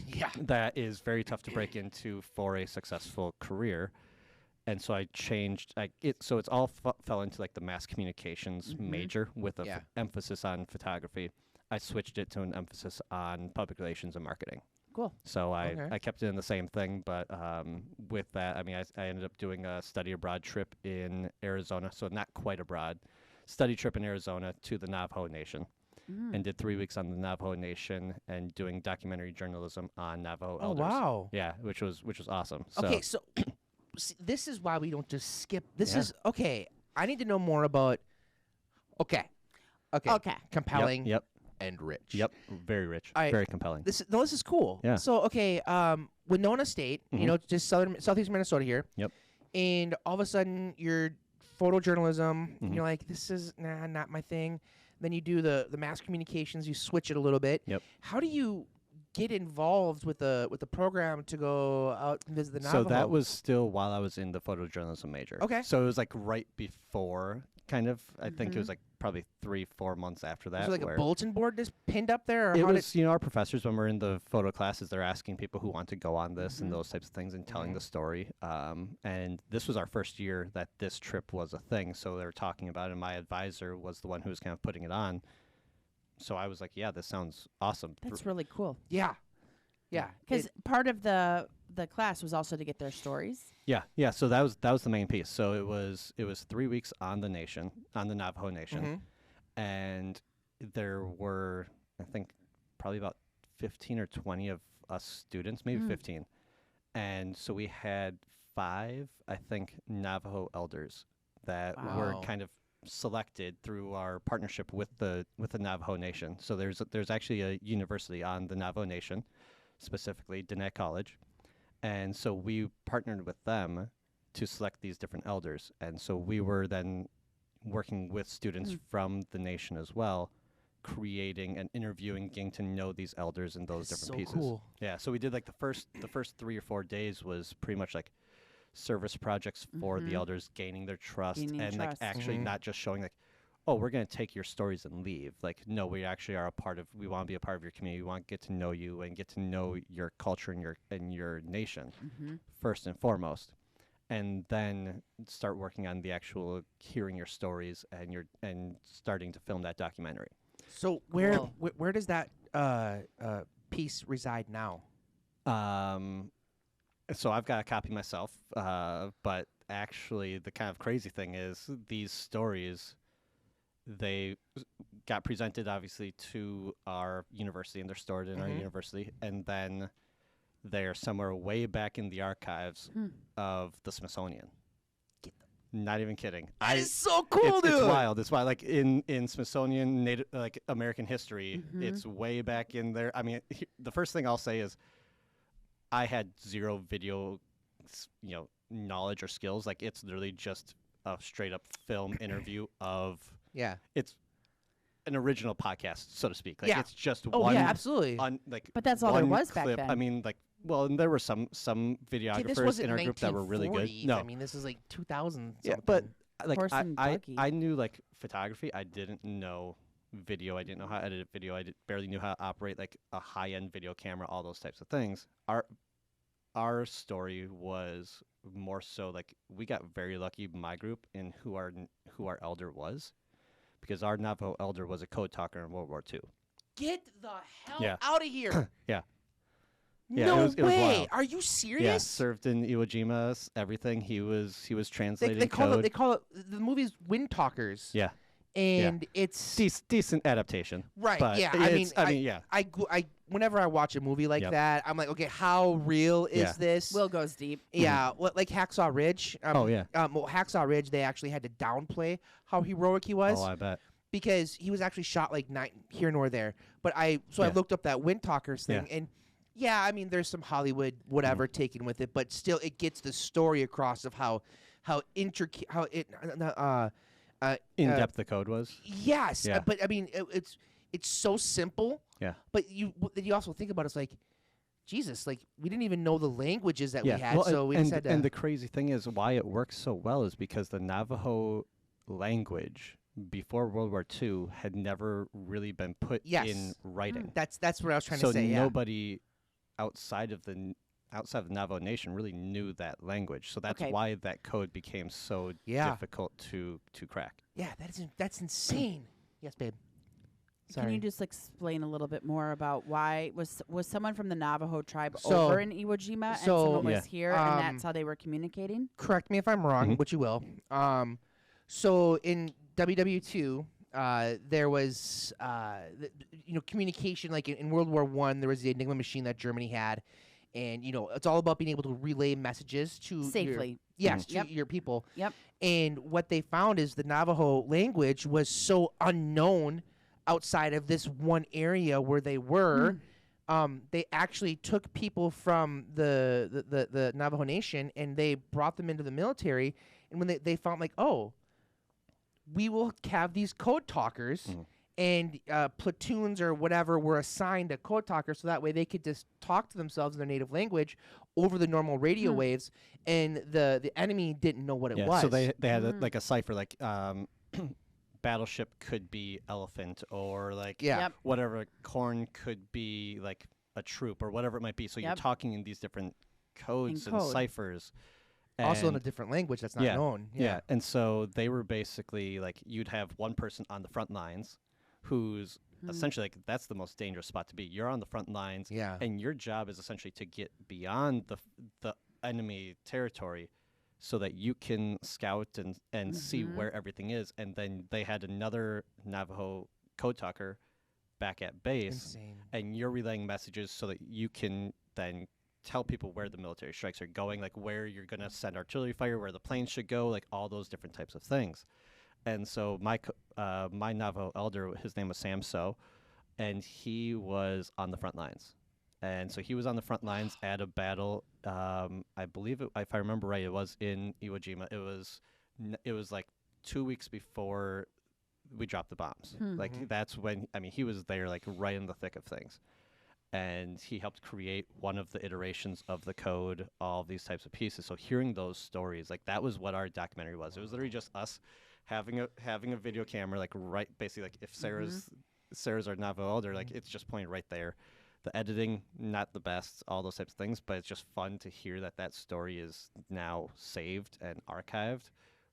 Yeah. that is very tough to break into for a successful career. And so I changed. So it's all fell into like the mass communications major with a emphasis on photography. I switched it to an emphasis on public relations and marketing. Cool. So I kept it in the same thing, but with that, I mean, I ended up doing a study abroad trip in Arizona. So not quite abroad, study trip in Arizona to the Navajo Nation, and did 3 weeks on the Navajo Nation and doing documentary journalism on Navajo Oh elders. wow. Yeah, which was awesome. So, Okay, so see, this is why we don't just skip. This Yeah. is okay. I need to know more about. Okay. Okay. Compelling Yep. and rich. Yep. Very rich. All right. Very compelling. This is cool. Yeah. So okay, Winona State, you know, just southeast Minnesota here. Yep. And all of a sudden you're photojournalism. And you're like, this is not my thing. Then you do the mass communications. You switch it a little bit. Yep. How do you get involved with the program to go out and visit the Navajo? So that was still while I was in the photojournalism major. Okay. So it was like right before, kind of. I think it was like probably 3-4 months after that. Was it like a where bulletin board just pinned up there? Or it how was, our professors, when we're in the photo classes, they're asking people who want to go on this and those types of things and telling the story. And this was our first year that this trip was a thing. So they were talking about it, and my advisor was the one who was kind of putting it on. So I was like, yeah, this sounds awesome. That's really cool. Yeah. Yeah. Because part of the class was also to get their stories. Yeah. So that was the main piece. So it was 3 weeks on the Navajo Nation, and there were, I think, probably about 15 or 20 of us students, maybe 15, and so we had 5, I think, Navajo elders that were Wow. kind of selected through our partnership with the Navajo Nation. So there's actually a university on the Navajo Nation, specifically Diné College. And so we partnered with them to select these different elders. And so we were then working with students from the nation as well, creating and interviewing, getting to know these elders in those That's different so pieces. cool. Yeah. So we did like the first 3 or 4 days was pretty much like service projects for the elders, gaining their trust, Gaining and like trust. actually not just showing like, oh, we're going to take your stories and leave. Like, no, we actually are we want to be a part of your community. We want to get to know you and get to know your culture and your nation first and foremost. and then start working on the actual hearing your stories and starting to film that documentary. So where does that piece reside now? So I've got a copy myself, but actually the kind of crazy thing is these stories, they got presented obviously to our university, and they're stored in our university, and then they're somewhere way back in the archives of the Smithsonian. Not even kidding. That is so cool, dude. It's wild. It's wild. Like in Smithsonian Native, like American history, it's way back in there. I mean, the first thing I'll say is, I had zero video, knowledge or skills. Like it's literally just a straight up film interview of. Yeah. It's an original podcast, so to speak. Like Yeah. it's just Oh, one. yeah, absolutely. But that's all there one was back clip. then. I mean, like, well, and there were some Okay, this videographers wasn't in our group that were really good. 1940s. No, I mean, this is like 2000. yeah, but like Horse and buggy. I knew like photography. I didn't know video. I didn't know how to edit video. Barely knew how to operate like a high-end video camera. All those types of things. Our story was more so like we got very lucky, my group, in who our elder was, because our Navajo elder was a code talker in World War II. Get the hell Yeah. out of here. Yeah. Yeah, No it was way. wild. Are you serious? Yeah, served in Iwo Jima, everything. He was translating They call code. it the movie's Wind Talkers. Yeah, And it's decent adaptation. right. But Yeah. yeah. I whenever I watch a movie like Yep. that, I'm like, okay, how real is Yeah. this? Will goes deep. Yeah, like Hacksaw Ridge. Oh, yeah. Well, Hacksaw Ridge, they actually had to downplay how heroic he was. Oh, I bet. Because he was actually shot like here nor there. But I looked up that Wind Talkers thing, Yeah. and yeah, I mean, there's some Hollywood whatever taken with it, but still, it gets the story across of how intricate, how it In depth the code was. yes, Yeah. but I mean, it's so simple. Yeah. But you also think about it, it's like, Jesus, like we didn't even know the languages that Yeah. we had, Well, so we just had to. and the crazy thing is why it works so well is because the Navajo language before World War II had never really been put Yes. in writing. That's what I was trying So to say. Yeah. nobody outside of the Navajo Nation really knew that language. So that's Okay. why that code became so Yeah. difficult to crack. Yeah, that's insane. Yes, babe. Sorry. Can you just explain a little bit more about why was someone from the Navajo tribe So- over in Iwo Jima and so- someone was Yeah. here and that's how they were communicating? Correct me if I'm wrong, Mhm. which you will. So in WW2, there was communication. Like in World War I, there was the Enigma machine that Germany had, and it's all about being able to relay messages to Safely. to your people. Yep. And what they found is the Navajo language was so unknown outside of this one area where they were. They actually took people from the Navajo Nation and they brought them into the military. And when they found like, oh, we will have these code talkers, and platoons or whatever were assigned a code talker, so that way they could just talk to themselves in their native language over the normal radio waves, and the enemy didn't know what it was. So they had like a cipher, like battleship could be elephant, or like Yeah. Yep. whatever, corn could be like a troop or whatever it might be. So you're Yep. talking in these different codes and code. ciphers. also in a And- different language that's not Yeah. known. Yeah. And so they were basically like, you'd have one person on the front lines who's essentially like, that's the most dangerous spot to be. You're on the front lines. Yeah. And your job is essentially to get beyond the enemy territory so that you can scout and see where everything is. And then they had another Navajo code talker back at base. Insane. And you're relaying messages so that you can then tell people where the military strikes are going, like where you're going to send artillery fire, where the planes should go, like all those different types of things. And so my Navajo elder, his name was Sam So, and he was on the front lines. And so he was on the front lines at a battle. I believe, if I remember right, it was in Iwo Jima. It was like 2 weeks before we dropped the bombs. Like that's when, I mean, he was there like right in the thick of things. And he helped create one of the iterations of the code, all of these types of pieces. So hearing those stories, like that was what our documentary was. It was literally just us having a video camera, like right, basically like if Sarah's our Navajo elder, like it's just pointing right there. The editing, not the best, all those types of things, but it's just fun to hear that story is now saved and archived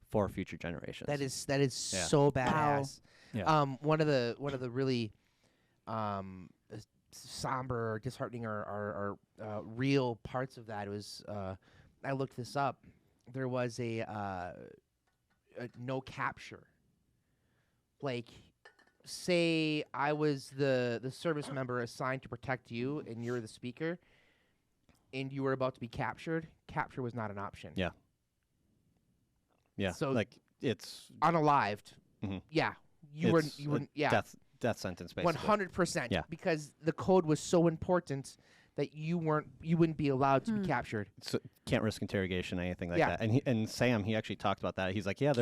for future generations. That is Yeah. so badass. Yeah. One of the really somber or disheartening or real parts of that was I looked this up. There was a no capture. Like, say I was the service member assigned to protect you, and you're the speaker, and you were about to be captured. Capture was not an option. Yeah. Yeah. So like it's unalived. Mhm. Yeah, you were a yeah. death sentence basically. 100%. Yeah. Because the code was so important that you wouldn't be allowed to be captured. So can't risk interrogation, anything like Yeah. that. And Sam, he actually talked about that. He's like, yeah,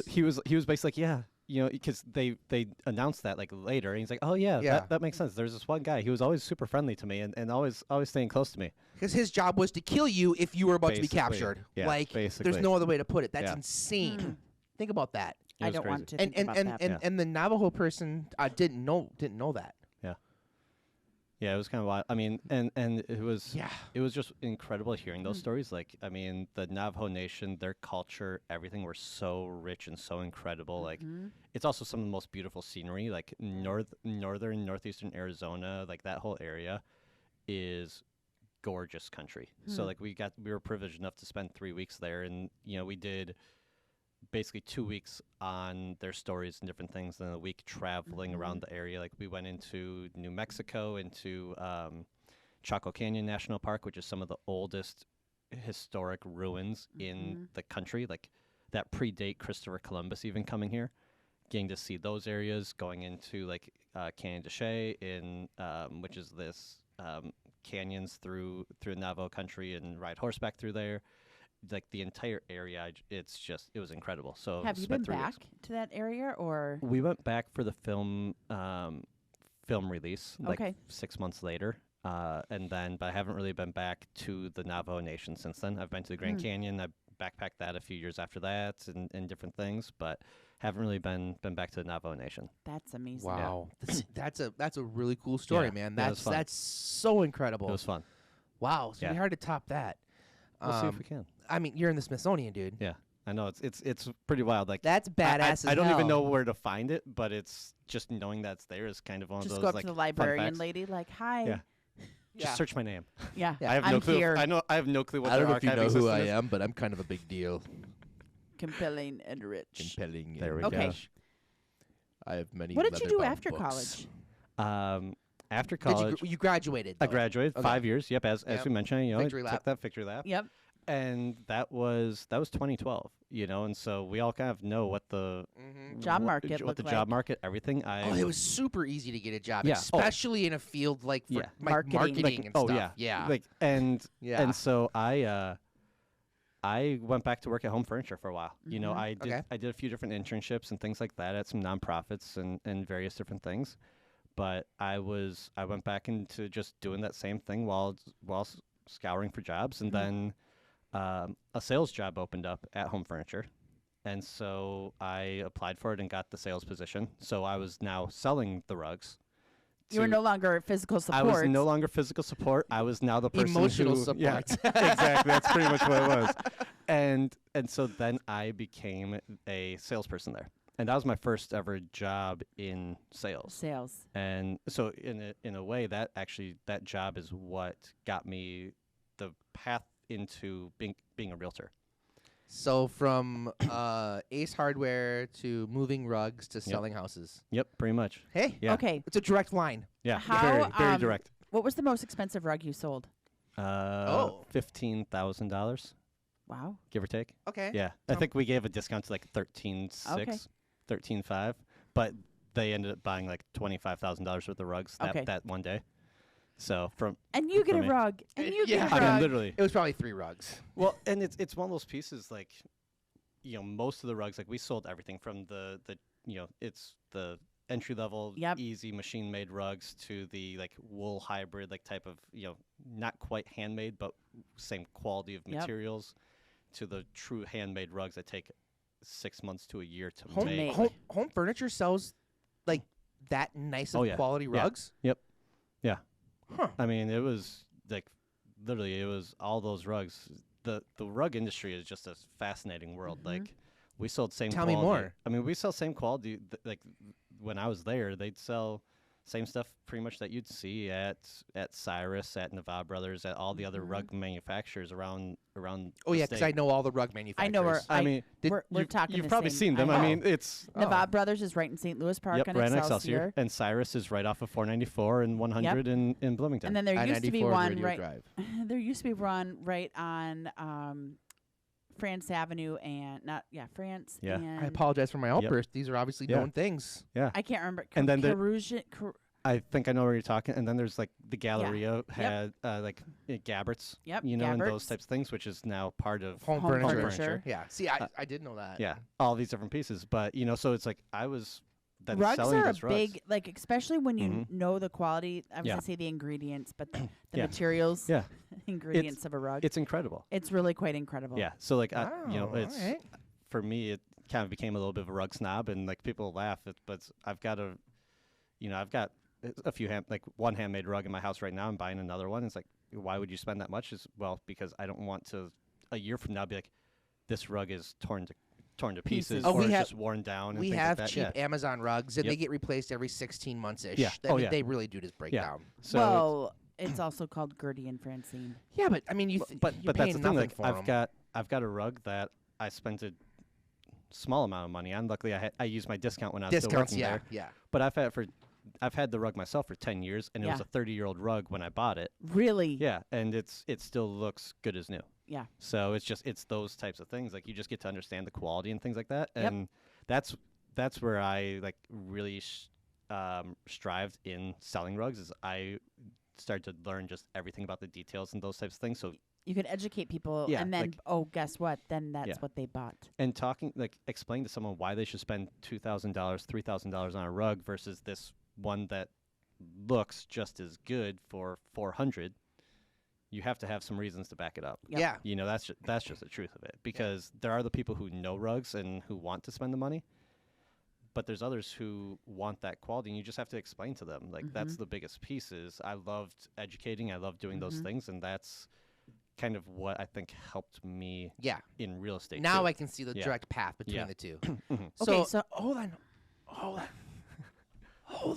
he was basically like, yeah, you know, because they announced that like later, and he's like, oh yeah, Yeah. that makes sense. There's this one guy, he was always super friendly to me and always staying close to me. Because his job was to kill you if you were about to be Basically. captured. Yeah, like, basically. there's no other way to put it. That's Yeah. insane. Think about that. It I was don't crazy. want to And think about that. and the Navajo person didn't know that. Yeah, it was kind of wild. I mean, and it was Yeah. it was just incredible hearing those stories. Like, I mean, the Navajo Nation, their culture, everything were so rich and so incredible. Like, it's also some of the most beautiful scenery. Like northeastern Arizona, like that whole area is gorgeous country. So like we were privileged enough to spend 3 weeks there, and you know we did basically 2 weeks on their stories and different things, and a week traveling around the area. Like we went into New Mexico, into Chaco Canyon National Park, which is some of the oldest historic ruins in the country, like that predate Christopher Columbus even coming here. Getting to see those areas, going into like Canyon de Chelly in which is this canyons through Navajo country, and ride horseback through there. Like the entire area, it was incredible. So Have you been back to that area, or? We went back for the film release, like Okay. 6 months later, and then but I haven't really been back to the Navajo Nation since then. I've been to the Grand Canyon. I backpacked that a few years after that, and different things, but haven't really been back to the Navajo Nation. That's amazing. Wow. That's a really cool story, Yeah. man. Yeah, it was fun. That's so incredible. It was fun. Wow. It's gonna be Yeah. hard to top that. We'll see if we can. I mean, you're in the Smithsonian, dude. Yeah, I know it's pretty wild. Like That's badass. I don't even know hell. where to find it, but it's just knowing that's there is kind of one Just of those go up like to the fun librarian facts. lady, like, hi. Yeah. Yeah. Just search my name. Yeah, Yeah. I have I'm no clue. here. I have no clue what I don't their know if you know archiving who system I is. am, but I'm kind of a big deal. Compelling and rich. Compelling. There we and go. Okay. rich. I have many. What did you do leather-bound after books. college? After Did college, you graduated? I though. graduated Okay. 5 years. Yep, as Yep. we mentioned, you know, Victory I took lap. that victory lap, Yep. and that was 2012. You know, and so we all kind of know what the Job market what looked the like. job market, everything. Oh, it was super easy to get a job, Yeah. Oh. especially in a field like for Yeah. like Marketing. marketing and stuff. yeah, like and Yeah. and so I went back to work at Home Furniture for a while. You know, I did Okay. I did a few different internships and things like that at some nonprofits and various different things. But I went back into just doing that same thing while scouring for jobs, and then a sales job opened up at Home Furniture, and so I applied for it and got the sales position. So I was now selling the rugs. You were to- no longer physical support. I was no longer physical support. I was now the person Emotional who, yeah, support. exactly. That's pretty much what it was. And so then I became a salesperson there, and that was my first ever job in sales. Sales. And so in a way, that job is what got me the path into being a realtor. So from Ace Hardware to moving rugs to selling houses. Yep, pretty much. Hey, Yeah. Okay. it's a direct line. Yeah, How, very direct. What was the most expensive rug you sold? $15,000, Wow. give or take. Okay. Yeah, I think we gave a discount to like 13.6, Okay. 13.5, but they ended up buying like $25,000 worth of rugs that one day. So And you get For a me. rug. And you Yeah. get a I mean, rug. literally. It was probably 3 rugs. Well, and it's one of those pieces like, you know, most of the rugs, like we sold everything from the you know, it's the entry level Yep. easy machine made rugs to the like wool hybrid like type of, you know, not quite handmade but same quality of Yep. materials, to the true handmade rugs that take 6 months to a year to Homemade. make. Home Furniture sells like that nice of Oh, yeah. quality Yeah. rugs. Yep. Yeah. I mean, it was like literally it was all those rugs. The rug industry is just a fascinating world. Like we sold same Tell me quality. more. I mean, we sell same quality. Like when I was there, they'd sell same stuff pretty much that you'd see at Cyrus, at Navajo Brothers, at all the other rug manufacturers around. Oh the yeah, because state. I know all the rug manufacturers. I know where I mean, we're talking. You've the probably same. seen them. I have. mean, it's Navajo Brothers is right in St. Louis Park yep, on right in Excelsior. and Cyrus is right off of 494 and 100 in Bloomington. And then there used to be I-94 one Radio right. Drive. There used to be one right on France Avenue and France. Yeah. And I apologize for my outburst. These are obviously Yeah. known things. yeah, I can't remember. And then there- Car- I think I know where you're talking. And then there's like the Galleria had like Gabberts, Yep, you know, and those Gabberts. types of things, which is now part of Home Home furniture. furniture. Yeah. See, I did know that. yeah, all these different pieces. But you know, so it's like I was then rugs selling are a those rugs. big, like, especially when you Mhm. know the quality. I was Yeah. gonna say the ingredients, but the Yeah. materials, Yeah, ingredients of a rug. it's incredible. It's really quite incredible. Yeah, so like you know, Wow, it's alright. for me it kind of became a little bit of a rug snob, and like people laugh, but I've got a few one handmade rug in my house right now. I'm buying another one. It's like, why would you spend that much? Well, because I don't want to a year from now be like, this rug is torn to pieces, Oh, or we it's have- just worn down. And We things have like that. cheap Yeah. Amazon rugs, and they Yep. get replaced every 16 months ish. Yeah. I mean, Yeah. they really do just break Yeah. down. So well, it's also called Gertie and Francine. Yeah, but I mean, you're but that's paying the thing. nothing Like for I've 'em. got a rug that I spent a small amount of money on. Luckily, I used my discount when I was Discounts. still working Yeah, there. yeah. But I've had the rug myself for 10 years, and it was Yeah. a 30-year-old rug when I bought it. Really? Yeah, and it still looks good as new. Yeah. So it's those types of things. Like you just get to understand the quality and things like that, Yep. and that's where I like really strived in selling rugs. Is I started to learn just everything about the details and those types of things. So You could educate people, Yeah, and then like- guess what? Then that's Yeah. what they bought. and explain to someone why they should spend $2,000, $3,000 on a rug versus this one that looks just as good for $400. You have to have some reasons to back it up. Yep. Yeah. You know, that's just the truth of it, because there are the people who know rugs and who want to spend the money, but there's others who want that quality, and you just have to explain to them. Like that's the biggest piece. Is I loved educating, I loved doing those things, and that's kind of what I think helped me Yeah. in real estate. Now too. I can see the Yeah. direct path between Yeah. the two. Okay, so hold on. Hold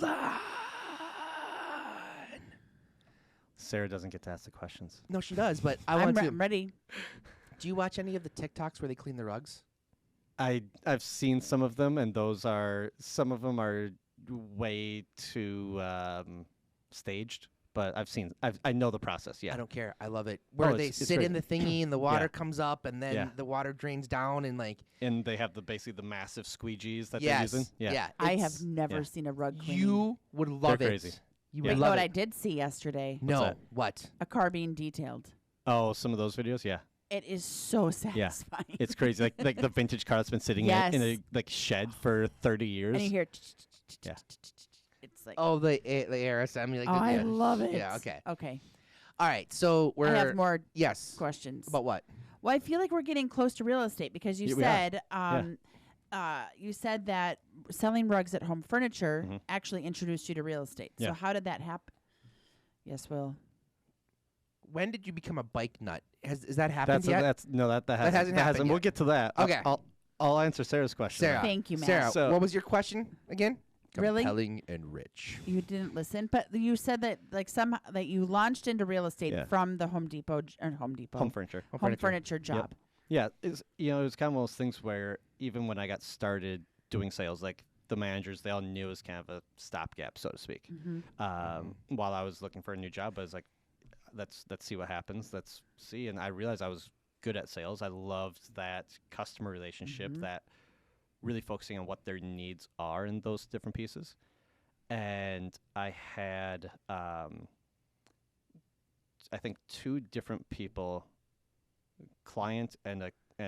on. Sarah doesn't get to ask the questions. No, she does, but I I'm, want to. I'm ready. Do you watch any of the TikToks where they clean the rugs? I've seen some of them, and some of them are way too staged. But I know the process. Yeah. I don't care. I love it. Where they it's sit in the great. thingy and the water Yeah. comes up, and then Yeah. the water drains down, and like And they have basically the massive squeegees that yes, they're using. Yeah. I it's- have never yeah. seen a rug cleaning. You would love They're it. crazy. You Yeah. would You know love what it. I did see yesterday? No, that? what? A car being detailed. Oh, some of those videos. Yeah. It is so satisfying. It's crazy. like the vintage car that's been sitting Yes. in a like shed for 30 years. and you hear. Yeah. It's like. Oh, the ARSM. Like Oh, the- I yeah. love it. Yeah. Okay. Okay. All right. So we're I have more yes. questions. About what? Well, I feel like we're getting close to real estate because you Yeah, we are. said you said that selling rugs at Home Furniture Mhm. actually introduced you to real estate. Yeah. So how did that happen? Yes, Will. When did you become a bike nut? Is that happened yet? That hasn't happened We'll yet. get to that. Okay. I'll answer Sarah's question. Sarah. Thank you, Matt. Sarah, So- what was your question again? Really? Compelling and rich. You didn't listen, but you said that that you launched into real estate Yeah. from the Home Depot Home furniture. Home furniture job. Yeah, it was kind of one of those things where even when I got started doing sales, like the managers, they all knew it was kind of a stopgap, so to speak. While I was looking for a new job, I was like, let's see what happens. Let's see. And I realized I was good at sales. I loved that customer relationship, that really focusing on what their needs are in those different pieces. And I had, I think, two different people, client and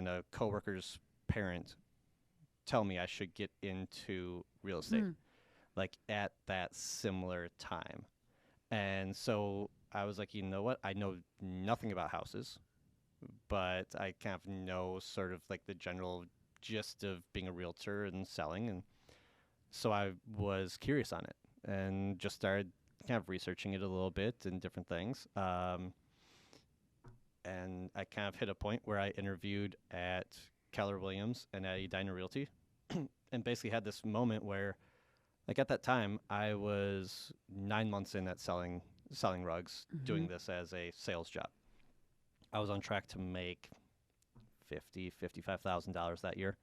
a coworker's parent, tell me I should get into real estate, like at that similar time. And so I was like, you know what? I know nothing about houses, but I kind of know sort of like the general gist of being a realtor and selling. And so I was curious on it and just started kind of researching it a little bit and different things. And I kind of hit a point where I interviewed at Keller Williams and at Edina Realty and basically had this moment where, like, at that time, I was 9 months in at selling rugs, doing this as a sales job. I was on track to make $55,000 that year.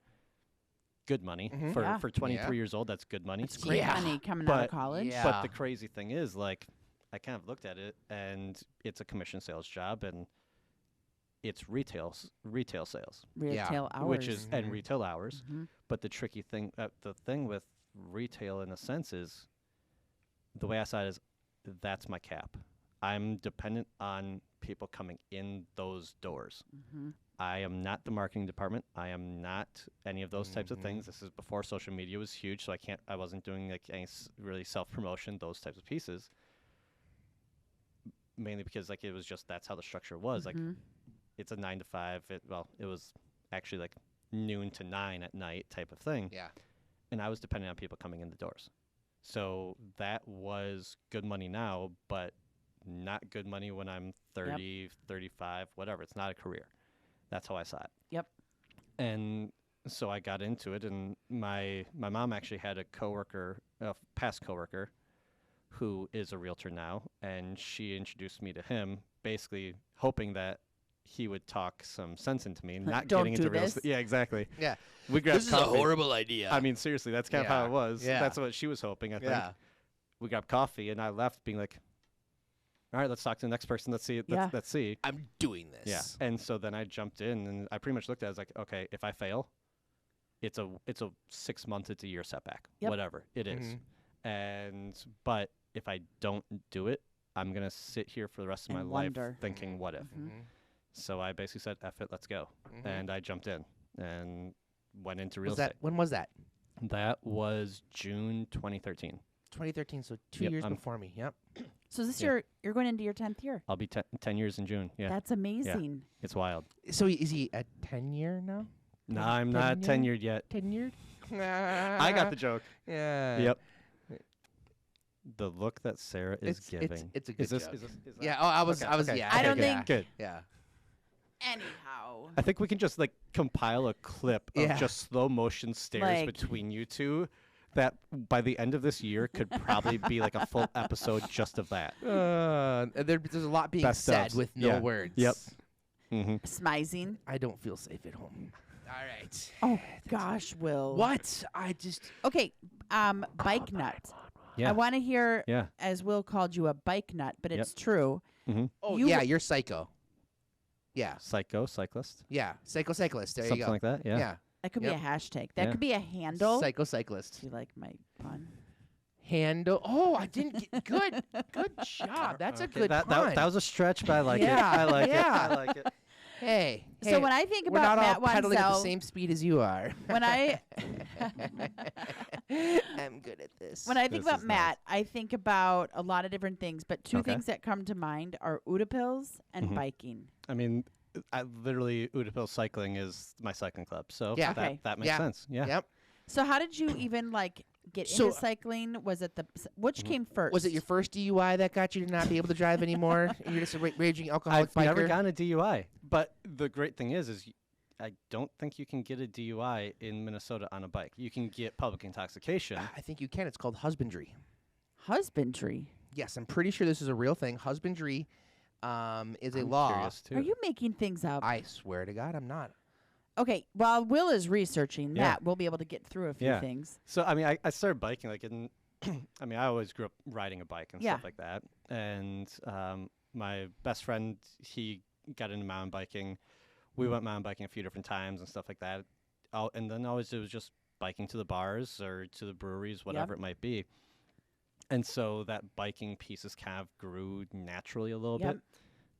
Good money. For 23 years old, that's good money. It's great money coming out of college. Yeah. But the crazy thing is, like, I kind of looked at it, and it's a commission sales job, and it's retail sales, Retail hours. which is and retail hours. But the tricky thing, the thing with retail in a sense is, the way I saw it is, that's my cap. I'm dependent on people coming in those doors. I am not the marketing department. I am not any of those types of things. This is before social media was huge, so I wasn't doing like any really self-promotion, those types of pieces. Mainly because like it was just, that's how the structure was. Like, it's a 9 to 5. It was actually like noon to 9 at night type of thing. Yeah. And I was dependent on people coming in the doors. So that was good money now, but not good money when I'm 30, 35, whatever. It's not a career. That's how I saw it. Yep. And so I got into it, and my mom actually had a past coworker, who is a realtor now, and she introduced me to him, basically hoping that he would talk some sense into me, not Don't getting do into real this. estate. Yeah, exactly. Yeah. We grabbed This is a coffee. horrible idea. I mean, seriously, that's kind of how Yeah. it was. Yeah. That's what she was hoping, I think. Yeah. We grabbed coffee, and I left being like, all right, let's talk to the next person. Let's see. Yeah. Let's see. I'm doing this. Yeah. And so then I jumped in, and I pretty much looked at it as like, okay, if I fail, it's a 6 month, it's a year setback, Yep. whatever it is. But if I don't do it, I'm going to sit here for the rest of my And life wonder. thinking, what if? So I basically said, F it, let's go. And I jumped in and went into real estate. When was that? That was June 2013. 2013, so 2 Yep, years I'm- before me. Yep. So this Yeah. year, you're going into your 10th year. I'll be 10 years in June. Yeah. That's amazing. It's wild. So is he a 10-year now? No, I'm not tenured yet. 10-year? I got the joke. Yeah. Yep. The look that Sarah is It's giving. it's a good joke. Is Yeah. Oh, I was. Okay. Yeah. I don't good. think- Good. Yeah. Anyhow. I think we can just like compile a clip of Yeah. just slow motion stares Like- between you two. That by the end of this year could probably be like a full episode just of that. There's a lot being Best said ofs. with no Yeah. words. Yep. Mm-hmm. Smizing. I don't feel safe at home. All right. Oh, gosh, Will. What? I just. Okay, bike nut. Yeah. I want to hear, Yeah. as Will called you, a bike nut, but Yep. it's true. Mm-hmm. Oh You yeah, w- you're psycho. Yeah. Cyclist. Yeah. Cyclist. There Something you go. like that. Yeah. Yeah. That could Yep. be a hashtag. That Yeah. could be a handle. Cyclist. Do you like my pun? Handle. Oh, I didn't get good. Good job. That's a Okay, good that pun. was a stretch, but I like it. Yeah, I like yeah. it. I like it. Hey. So when I think we're about not Matt all pedaling at the Wandzel, same speed as you are. when I I'm good at this. when I think This about is Matt, I think about a lot of different things, but two Okay. things that come to mind are Udapils and Mhm. biking. I mean, I literally Udapil cycling is my cycling club, so Yeah. Okay. that makes Yeah. sense. Yeah. Yep. So how did you even like get So- into cycling? Was it which came first? Was it your first DUI that got you to not be able to drive anymore? And you're just a raging alcoholic I've biker? never gotten a DUI, but the great thing is I don't think you can get a DUI in Minnesota on a bike. You can get public intoxication. I think you can. It's called husbandry. husbandry? Yes, I'm pretty sure this is a real thing. Husbandry is a I'm law. curious, too. Are you making things up? I swear to God, I'm not. Okay, while Will is researching Yeah. that, we'll be able to get through a few Yeah. things. So I mean, I started biking like in. I mean, I always grew up riding a bike and Yeah. stuff like that. And my best friend, he got into mountain biking. We went mountain biking a few different times and stuff like that. And then always it was just biking to the bars or to the breweries, whatever it might be. And so that biking piece is kind of grew naturally a little Yep. bit.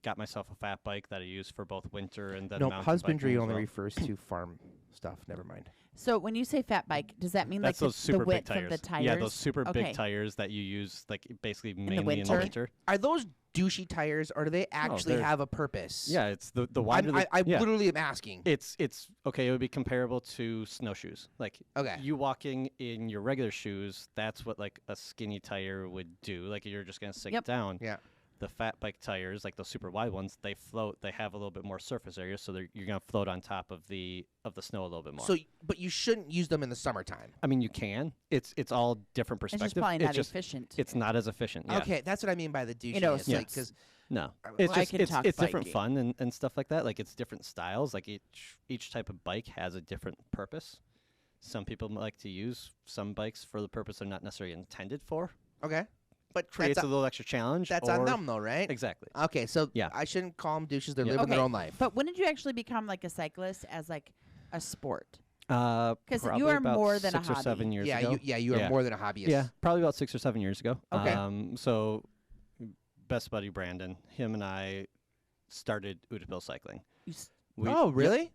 got myself a fat bike that I use for both winter and then No, mountain husbandry biking as only well. refers to farm stuff. Never mind. So when you say fat bike, does that mean That's like those the super big width tires. of the tires? Yeah, those super Okay. big tires that you use like basically mainly in the winter? winter. Are those douchey tires, or do they actually they're- have a purpose? Yeah, it's the wider. I yeah. literally am asking. It's okay. It would be comparable to snowshoes. Like Okay. you walking in your regular shoes, that's what like a skinny tire would do. Like you're just gonna sink Yep. down. Yeah. The fat bike tires, like those super wide ones, they float. They have a little bit more surface area, so you're gonna float on top of the snow a little bit more. So, but you shouldn't use them in the summertime. I mean, you can. It's all different It's perspective. just probably not just, efficient. It's not as efficient. Yeah. Okay, that's what I mean by the douchey. know, It's yeah. like because No, I- it's I just can talk it's different biking. fun and stuff like that. Like it's different styles. Like each type of bike has a different purpose. Some people like to use some bikes for the purpose they're not necessarily intended for. okay, but Creates that's a little extra challenge. that's on or- them though, right? Exactly. Okay, so Yeah. I shouldn't call them douches. They're Yeah. living their Okay, own life. But when did you actually become like a cyclist as like a sport? Because you are more than a 6 or 7 hobby. years yeah, ago. you are Yeah. more than a hobbyist. Yeah, probably about 6 or 7 years ago. Okay. So, best buddy Brandon, him and I started Udapil cycling. You s- We- Oh, yep, really?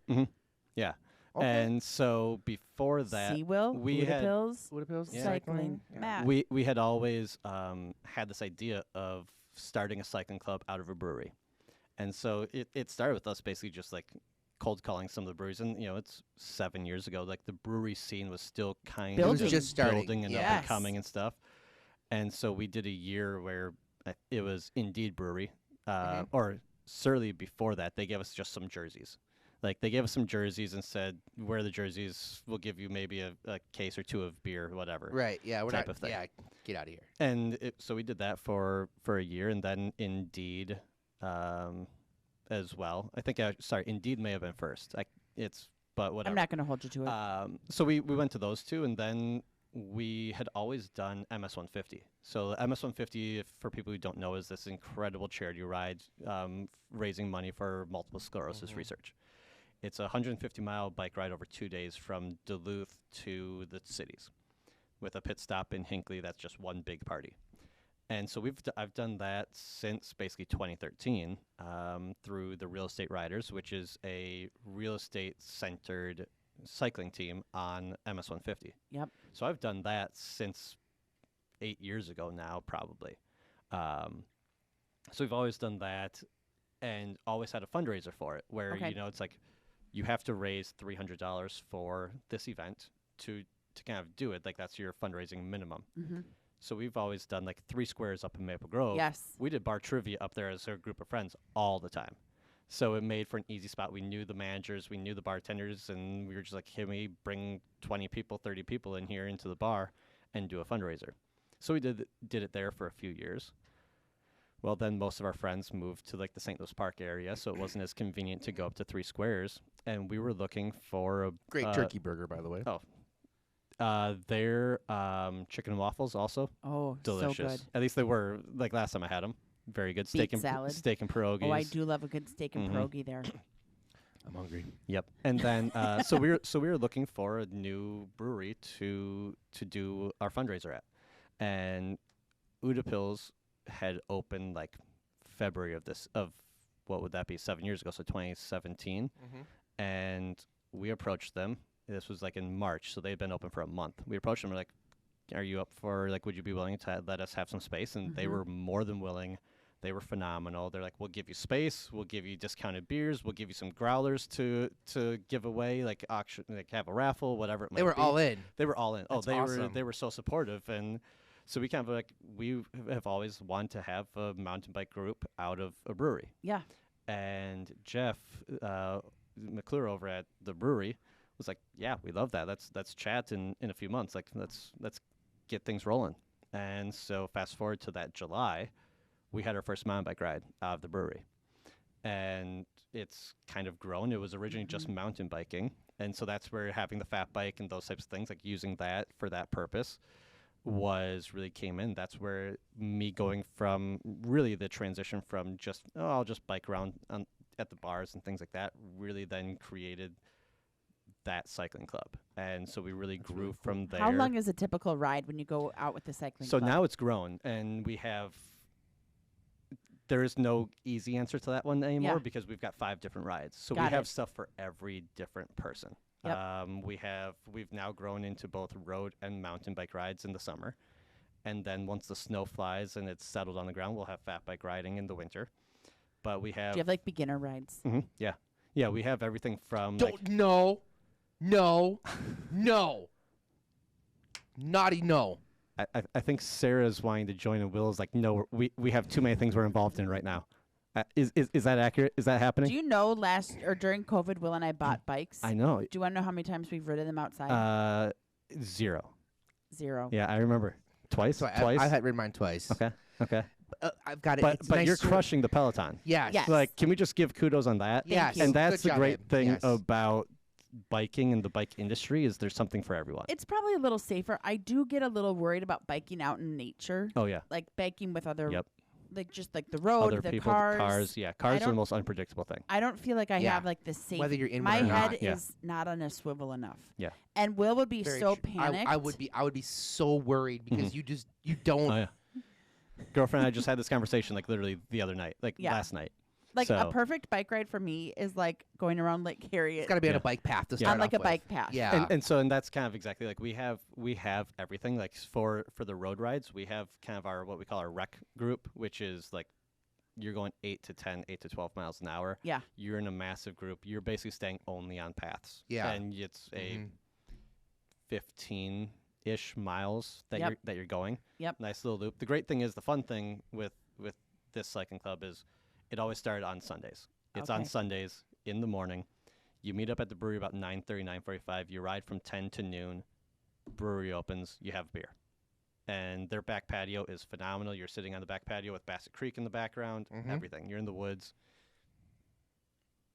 Yeah. Okay. And so before that, Seawill, we had- Pills, What appeals? Yeah. cycling, Yeah. Matt. we had always had this idea of starting a cycling club out of a brewery. And so it started with us basically just like cold calling some of the breweries. And, it's 7 years ago. Like the brewery scene was still kind Building. of It was just starting. building and up Yes. and coming and stuff. And so we did a year where it was Indeed Brewery, or certainly before that, they gave us just some jerseys. Like they gave us some jerseys and said, wear the jerseys, we'll give you maybe a case or two of beer, whatever. Right. Yeah. We're Type not. of thing. Yeah. Get out of here. And so we did that for a year, and then Indeed as well. I think Indeed may have been first. But whatever. I'm not going to hold you to it. So we went to those two, and then we had always done MS 150. So the MS 150, for people who don't know, is this incredible charity ride raising money for multiple sclerosis research. It's a 150-mile bike ride over 2 days from Duluth to the cities, with a pit stop in Hinckley. That's just one big party. And so I've done that since basically 2013 through the Real Estate Riders, which is a real estate-centered cycling team on MS 150. Yep. So I've done that since 8 years ago now, probably. So we've always done that and always had a fundraiser for it where, Okay. it's like you have to raise $300 for this event to kind of do it. Like that's your fundraising minimum. Mm-hmm. So we've always done like 3 squares up in Maple Grove. Yes. We did bar trivia up there as a group of friends all the time. So it made for an easy spot. We knew the managers, we knew the bartenders, and we were just like, can we bring 20 people, 30 people in here into the bar and do a fundraiser? So we did it there for a few years. Well, then most of our friends moved to like the St. Louis Park area, so it wasn't as convenient to go up to 3 squares. And we were looking for a Great turkey burger, by the way. their chicken and waffles also Oh, delicious. so good. At least they were like last time I had them. Very good steak Beet salad. steak and pierogies. Oh, I do love a good steak and Mhm. pierogi there. I'm hungry. Yep. And then so we were looking for a new brewery to do our fundraiser at, and Udapils had opened like February of what would that be 7 years ago, so 2017, and we approached them. This was like in March, so they had been open for a month. We approached them. We're like, "Are you up for like? Would you be willing to let us have some space?" And they were more than willing. They were phenomenal. They're like, we'll give you space. We'll give you discounted beers. We'll give you some growlers to give away, like auction, like have a raffle, whatever it might be. They were all in. They were all in. That's they awesome. were so supportive, and so we kind of like we have always wanted to have a mountain bike group out of a brewery. Yeah. And Jeff McClure over at the brewery was like, "Yeah, we love that. Let's chat in a few months. Like let's get things rolling." And so fast forward to that July, we had our first mountain bike ride out of the brewery, and it's kind of grown. It was originally just mountain biking, and so that's where having the fat bike and those types of things, like using that for that purpose, was really came in. That's where me going from really the transition from just I'll just bike around at the bars and things like that, really then created that cycling club. And so we really grew from there. How long is a typical ride when you go out with the cycling So club? now it's grown, and we have there is no easy answer to that one anymore Yeah. because we've got 5 different rides. So Got we have it. stuff for every different person. Yep. We've now grown into both road and mountain bike rides in the summer. And then once the snow flies and it's settled on the ground, we'll have fat bike riding in the winter. But we have Do you have like beginner rides? yeah. Yeah, we have everything from Don't no, naughty no. I think Sarah's wanting to join and Will's like, no, we have too many things we're involved in right now. Is that accurate? Is that happening? Do you know during COVID, Will and I bought bikes? I know. Do you want to know how many times we've ridden them outside? 0. 0. Yeah, I remember. Twice? So Twice? I had ridden mine twice. Okay. I've got it. But It's but nice you're to- crushing the Peloton. Yes. Yes. Like, can we just give kudos on that? Yes. you. And that's Good the job, great babe. thing Yes. about biking and the bike industry is there's something for everyone. It's probably a little safer. I do get a little worried about biking out in nature, Oh yeah. like biking with other, Yep. like just like the road, Other the people, cars. Yeah, cars are the don't- most unpredictable thing. I don't feel like I Yeah. have like the safe. Whether you're in my one or head not. Yeah. is not on a swivel enough. Yeah. And Will would be Very so true. panicked. I would be so worried because you don't. Oh yeah. Girlfriend and I just had this conversation like literally the other night, like Yeah. last night. Like a So- perfect bike ride for me is like going around Lake Harriet It's got to be on Yeah. a bike path to Yeah. start on like off a with. bike path. Yeah. And that's kind of exactly like we have everything like for the road rides. We have kind of our what we call our rec group, which is like you're going 8 to 10, 8 to 12 miles an hour. Yeah. You're in a massive group. You're basically staying only on paths. Yeah. And it's a Mhm. 15-ish miles that Yep. you're going. Yep. Nice little loop. The great thing is the fun thing with this cycling club is it always started on Sundays. It's on Okay. Sundays in the morning. You meet up at the brewery about 9:30, 9:45. You ride from 10 to noon. Brewery opens. You have beer. And their back patio is phenomenal. You're sitting on the back patio with Bassett Creek in the background, Mhm. everything. You're in the woods.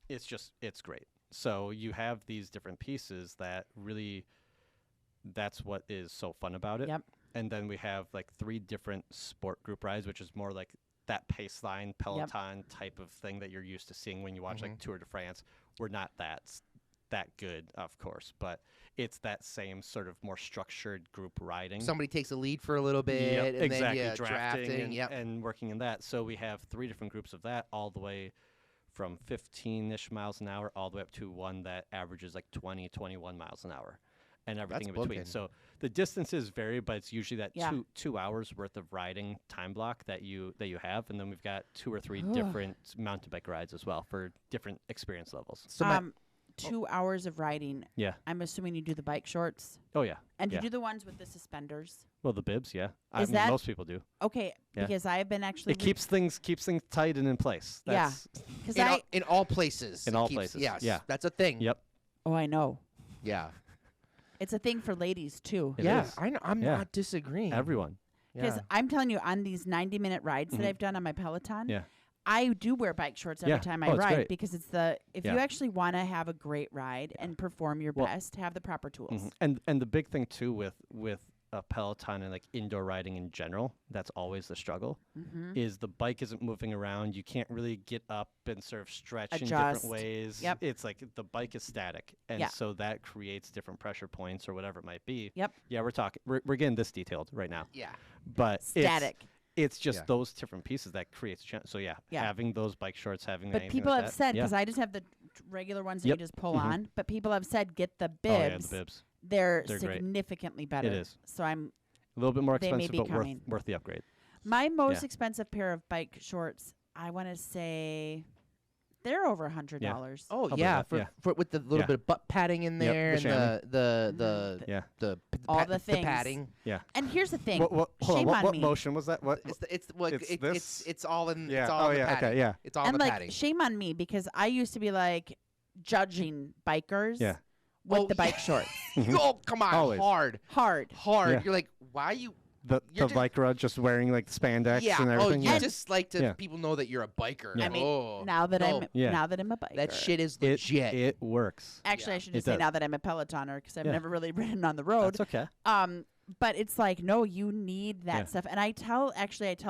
It's great. So you have these different pieces that really, that's what is so fun about it. Yep. And then we have like 3 different sport group rides, which is more like that Paceline Peloton type of thing that you're used to seeing when you watch like Tour de France. We're not that good, of course, but it's that same sort of more structured group riding. Somebody takes a lead for a little bit, Yep, and exactly, then drafting yep. and working in that. So we have 3 different groups of that, all the way from 15-ish miles an hour all the way up to one that averages like 20, 21 miles an hour, and everything in between. booking. So the distances vary, but it's usually that Yeah. 2 hours worth of riding time block that you have, and then we've got 2 or 3 Ugh. different mountain bike rides as well for different experience levels. So my, 2 hours of riding. Yeah. I'm assuming you do the bike shorts. Oh yeah. And Yeah. you do the ones with the suspenders. Well, the bibs, yeah. Is that- most people do. Okay, Yeah. because I have been actually It keeps things tight and in place. Yeah. That's, because in all places. In it all keeps- places, Yes. yeah. That's a thing. Yep. Oh, I know. Yeah. It's a thing for ladies too. It yeah. is. I know. I'm Yeah. not disagreeing. Everyone. Because Yeah. I'm telling you, on these 90-minute rides that Mhm. I've done on my Peloton, Yeah. I do wear bike shorts every Yeah. time Oh, I it's ride great. because if Yeah. you actually want to have a great ride and perform your Well- best, have the proper tools. Mhm. And the big thing too with a Peloton and like indoor riding in general, that's always the struggle. Mm-hmm. Is the bike isn't moving around. You can't really get up and sort of stretch in Adjust. different ways. Yep. It's like the bike is static, and Yeah. so that creates different pressure points or whatever it might be. Yep. Yeah, we're getting this detailed right now, Yeah. but Static. It's just Yeah. those different pieces that creates so Yeah. having those bike shorts, having But anything people like have that, said, yeah. because I just have the regular ones that Yep. you just pull Mhm. on, but people have said get the Oh yeah, bibs. the bibs. They're They're great. significantly better. It is So I'm a little bit more They may expensive, be but coming. worth the upgrade. my most Yeah. expensive pair of bike shorts. I want to say they're over $100. Oh believe yeah, that, for, yeah. for with the little Yeah. bit of butt padding in Yep, there the and chamois. the Yeah. All the the things. padding. And here's the thing. What, hold on, Shame on what me. motion was that? What? It's this? it's all in Yeah. it's all Oh, in the yeah, okay, padding. yeah. It's all in And the like, padding. shame on me because I used to be like judging bikers Yeah. with Oh, the bike shorts. Oh come on, Always. hard. Hard. Yeah. You're like, why you? The You're Lycra just wearing like spandex Yeah. and Oh, everything. you yeah. just like to Yeah. people know that you're a biker. Yeah. I mean, Oh, now that no. Yeah. I'm a biker. that shit is it, legit. it works. Actually, Yeah. I should It just say does. now that I'm a Pelotoner because I've Yeah. never really ridden on the road. That's okay. But it's like, no, you need that Yeah. stuff. And I tell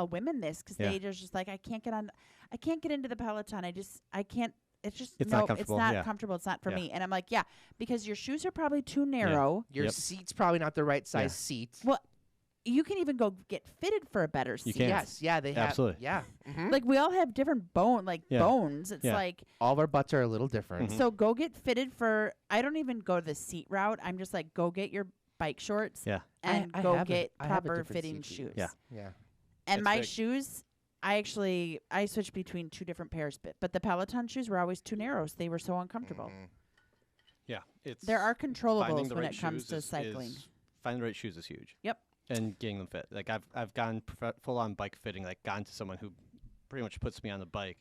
women this because Yeah. they're just like, I can't get into the Peloton. I can't. It's just It's no, not it's comfortable, not yeah. comfortable. It's not for Yeah. me. And I'm like, yeah, because your shoes are probably too narrow. Your Yep. seat's probably not the right size Yeah. seat. Well, you can even go get fitted for a better seat. You can. Yes, yeah, they have. Absolutely. Yeah. Mhm. Like we all have different Yeah. bones. It's Yeah. like All of our butts are a little different. Mhm. so go get fitted for. I don't even go the seat route. I'm just like go get your bike shorts Yeah. and I go have a- get I have a proper different fitting seat shoes. Yeah. Yeah. And It's my big. shoes, I switched between two different pairs, but the Peloton shoes were always too narrow. So they were so uncomfortable. Mhm. Yeah. It's There are finding controllables the when right it comes shoes to cycling. Finding the right shoes is huge. Yep. And getting them fit. Like I've gone full on bike fitting. Like gone to someone who pretty much puts me on the bike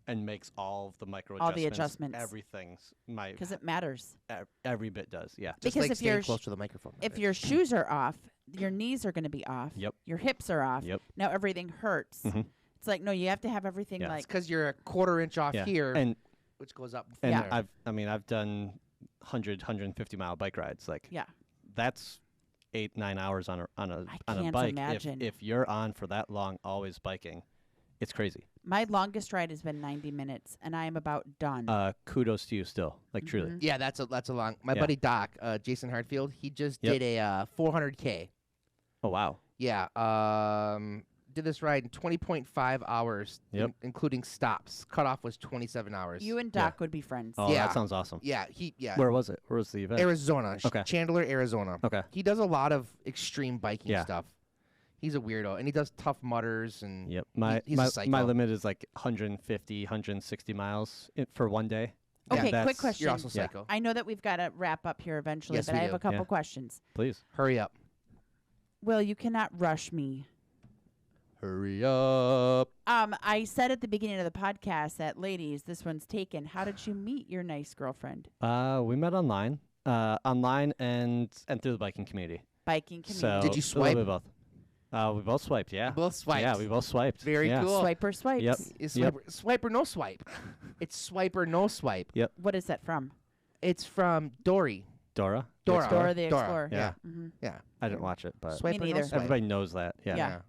and makes all of the micro All the adjustments. adjustments. Everything's my Because it matters. every bit does. Yeah. Just Because like if staying you're close to the microphone. If your shoes are off, your knees are going to be off. Yep. Your hips are off. Yep. Now everything hurts. Mhm. It's like no, you have to have everything Yeah. like because you're a quarter inch off Yeah. here, And which goes up. and Yeah. I've done 150 mile bike rides. Like yeah. that's 8-9 hours on a I on a can't bike. imagine. If you're on for that long, always biking, it's crazy. My longest ride has been 90 minutes, and I am about done. Kudos to you still. Like truly. Mhm. Yeah, that's a long. My Yeah. buddy Doc, Jason Hartfield, he just Yep. did a 400K. Oh wow. Yeah, did this ride in 20.5 hours, Yep. including stops. Cutoff was 27 hours. You and Doc would be friends. Oh, Yeah. that sounds awesome. yeah, Where was it? Where was the event? Arizona, Okay. Chandler, Arizona. Okay. He does a lot of extreme biking Yeah. stuff. He's a weirdo, and he does Tough Mudders and Yep. My he's a my psycho. limit is like 150, 160 miles for one day. Yeah, Okay, quick that's- question. You're also Yeah. psycho. I know that we've got to wrap up here eventually, Yes, but we I have do. a couple Yeah. questions. Please. Hurry up. Will, you cannot rush me. Hurry up. I said at the beginning of the podcast that, ladies, this one's taken. How did you meet your nice girlfriend? We met online. Online and through the biking community. Biking community. So Did you a little swipe? bit of both. We both swiped. Yeah. Both swiped. Yeah, we both swiped. Very yeah. cool. Swiper swipes. Yep. Is Yep. swipe or no swipe? It's swipe or no swipe. What is that from? It's from Dory. Dora. Dora. Dora the Explorer. Yeah. Mm-hmm. Yeah. I didn't watch it, but Swipe or no neither. swipe. everybody knows that. Yeah. Yeah.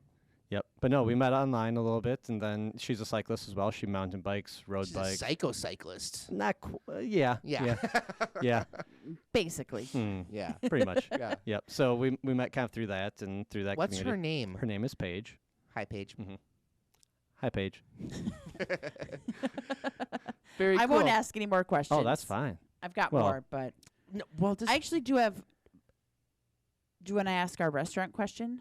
Yep. But no, we met online a little bit, and then she's a cyclist as well. She mountain bikes, road She's a bikes. psycho cyclist. Not yeah. Yeah. Yeah. Basically. Yeah. Pretty much. Yeah. Yep. So we met kind of through that and through that What's her community. name? Her name is Paige. Hi, Paige. Hi, Paige. Very I cool. won't ask any more questions. Oh, that's fine. I've got Well- more, but No, well, just I actually do have. Do you want to ask our restaurant question?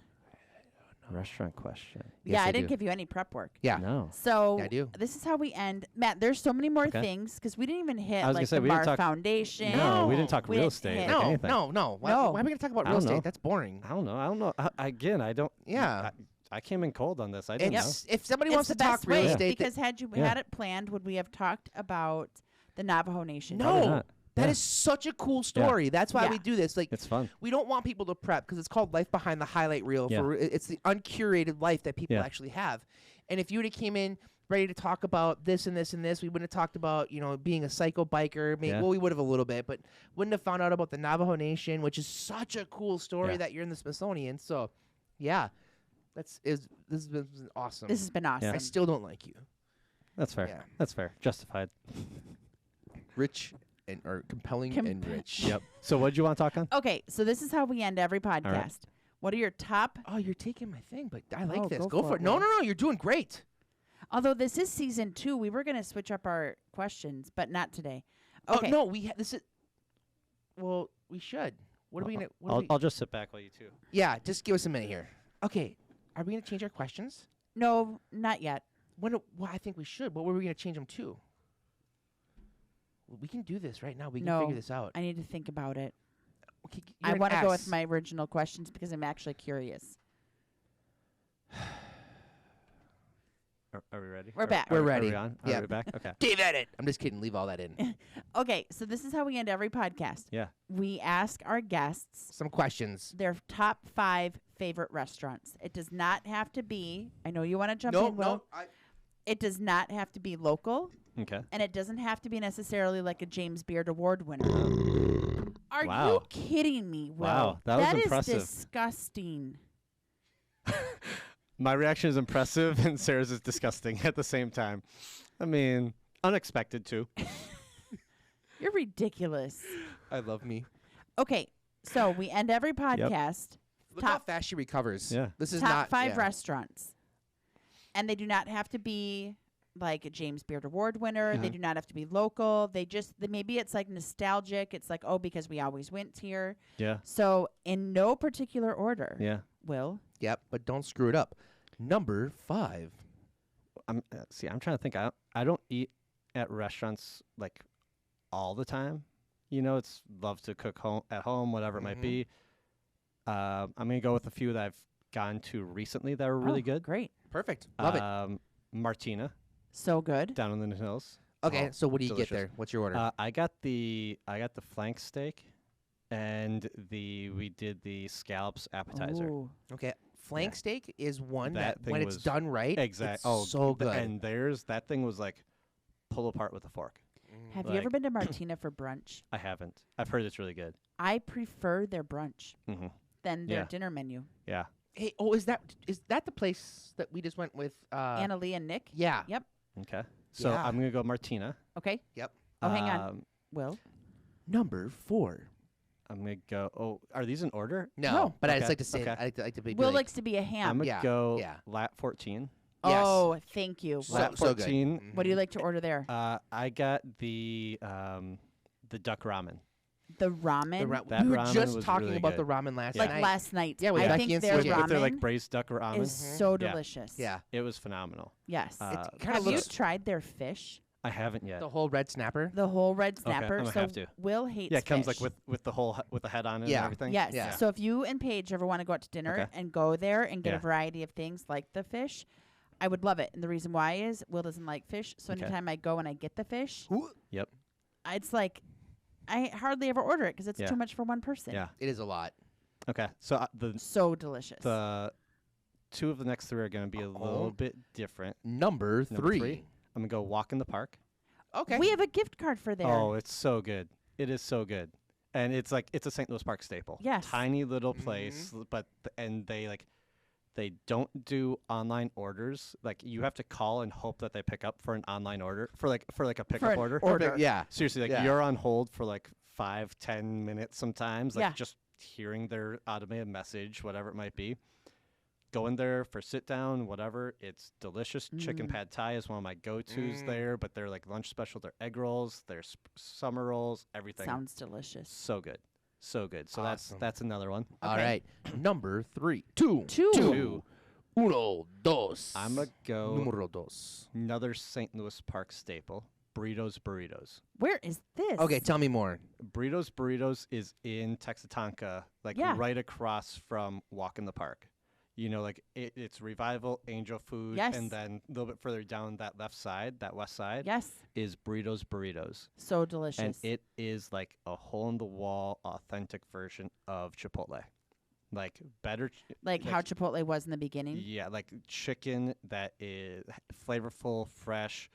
Restaurant question. Yes, yeah, I I didn't do. give you any prep work. Yeah. No. So Yeah, I do. this is how we end. Matt, there's so many more Okay. things because we didn't even hit I was gonna like say, the we didn't Bar talk- Foundation. No, we didn't talk We real didn't estate. hit- Like no, anything. no. Why, No. why are we gonna talk about I real don't know. estate? That's boring. I don't know. Again, I don't. Yeah. I came in cold on this. I didn't know. It's, if somebody It's wants the to talk best real way estate, because had you Yeah. had it planned, would we have talked about the Navajo Nation? No. Probably not. that Yeah. is such a cool story. That's why we Yeah. do this. Like, It's fun. we don't want people to prep because it's called life behind the highlight reel. Yeah. It's the uncurated life that people Yeah. actually have. And if you would have came in ready to talk about this and this and this, we wouldn't have talked about being a psycho biker. Maybe, Yeah. well, we would have a little bit, but wouldn't have found out about the Navajo Nation, which is such a cool story Yeah. that you're in the Smithsonian. So, yeah, this has been awesome. This has been awesome. I still don't like you. That's fair. Yeah. That's fair. Justified. Rich or compelling and rich. Yep. So what did you want to talk on? Okay, so this is how we end every podcast. What are your top? Oh, you're taking my thing, but I like Oh, this. go Go for for it, it. No, Will. no, no. You're doing great. Although this is season 2, we were going to switch up our questions, but not today. Okay. Oh no, this is. Well, we should. What are we gonna? What are we, I'll just sit back while you two. yeah, just give us a minute here. Okay, are we gonna change our questions? No, not yet. Well, I think we should. What were we gonna change them to? Well, we can do this right now. We can No. figure this out. I need to think about it. Okay, I you're an want to go S. with my original questions because I'm actually curious. Are we ready? We're back. We're Are ready. we on? Yeah. Are we back? Okay. Dave edit. I'm just kidding. Leave all that in. Okay, so this is how we end every podcast. Yeah. We ask our guests Some questions. their top 5 favorite restaurants. It does not have to be, I know you want to jump No, in, Will. no. It does not have to be local, Okay. and it doesn't have to be necessarily like a James Beard Award winner. Are you Wow. kidding me, Will? Wow, that was impressive. Is disgusting. My reaction is impressive, and Sarah's is disgusting at the same time. I mean, unexpected too. You're ridiculous. I love me. Okay, so we end every podcast Look how Top- fast she recovers. Yeah. This is Top not 5 yeah. restaurants. And they do not have to be like a James Beard Award winner. They do not have to be local. Maybe it's like nostalgic. It's like, oh, because we always went here. Yeah. So in no particular order. Yeah. Will. Yep, but don't screw it up. Number 5. I'm trying to think. I don't eat at restaurants like all the time. You know, it's love to cook at home, whatever it might be. I'm gonna go with a few that I've gone to recently that are really good. Great. Perfect. Love it. Martina So good. down in the hills. Okay, Oh, so what do you delicious. get there? What's your order? I got the flank steak, and we did the scallops appetizer. Ooh. Okay, flank steak is one That that thing when it's was done right, Exactly. it's so good. And that thing was like pull apart with a fork. Have you ever Like- been to Martina for brunch? I haven't. I've heard it's really good. I prefer their brunch Mm-hmm. than their Yeah. dinner menu. Yeah. Hey, is that the place that we just went with? Anna Lee and Nick. Yeah. Yep. Okay. So Yeah. I'm gonna go Martina. Okay. Yep. Oh, hang on. Um, Will. Number 4. I'm gonna go. Oh, are these in order? No, but I just Okay, like to say. okay. I like to be Will like, likes to be a I'm ham. gonna Yeah, go yeah. Lat 14. Yes. Oh, thank you. So- Lat so good. 14. What do you like to order there? I got the duck ramen. The ramen. That we were ramen just was talking really about good. the ramen last like night. last night. Yeah, with I Becky think and their Susie. With their like ramen braised duck ramen. is so Yeah. delicious. Yeah. It was phenomenal. Yes. Uh, Kinda Have you looks- tried their fish? I haven't yet. The whole red snapper. The whole red I'm snapper. gonna So have to. Will hates Yeah, it comes fish. like with the whole with the head on it Yeah. and everything. Yes. Yeah. So if you and Paige ever want to go out to dinner Okay. and go there and get Yeah. a variety of things like the fish, I would love it. And the reason why is Will doesn't like fish. So Okay. anytime I go and I get the fish, Yep. it's like I hardly ever order it because it's Yeah. too much for one person. Yeah. It is a lot. Okay. So the So delicious. two of the next 3 are gonna be a little bit different. Number Number 3. 3. I'm gonna go walk in the park. Okay. We have a gift card for there. Oh, it's so good. It is so good. And it's like it's a St. Louis Park staple. Yes. Tiny little place, but they don't do online orders. Like you have to call and hope that they pick up for an online order for like a pickup an order. order. Yeah. Seriously, like Yeah. you're on hold for like 5-10 minutes sometimes. Like Yeah. just hearing their automated message, whatever it might be. Go in there for sit down, whatever. It's delicious. Chicken pad thai is one of my go-tos there, but they're like lunch special. They're egg rolls, they're summer rolls, everything. Sounds delicious. So good. So good. So Awesome. that's another one. All Okay. right. Number 3. 2. Two. Uno, dos. I'm going to go Numero dos. another St. Louis Park staple, Burritos. Where is this? Okay, tell me more. Burritos is in Texatonka, like Yeah. right across from Walk in the Park. You know, like it's Revival, Angel Food, Yes. and then a little bit further down that left side, that west side, Yes. is Burritos. So delicious. And it is like a hole-in-the-wall, authentic version of Chipotle. Like better. like how Chipotle was in the beginning. Yeah, like chicken that is flavorful, fresh.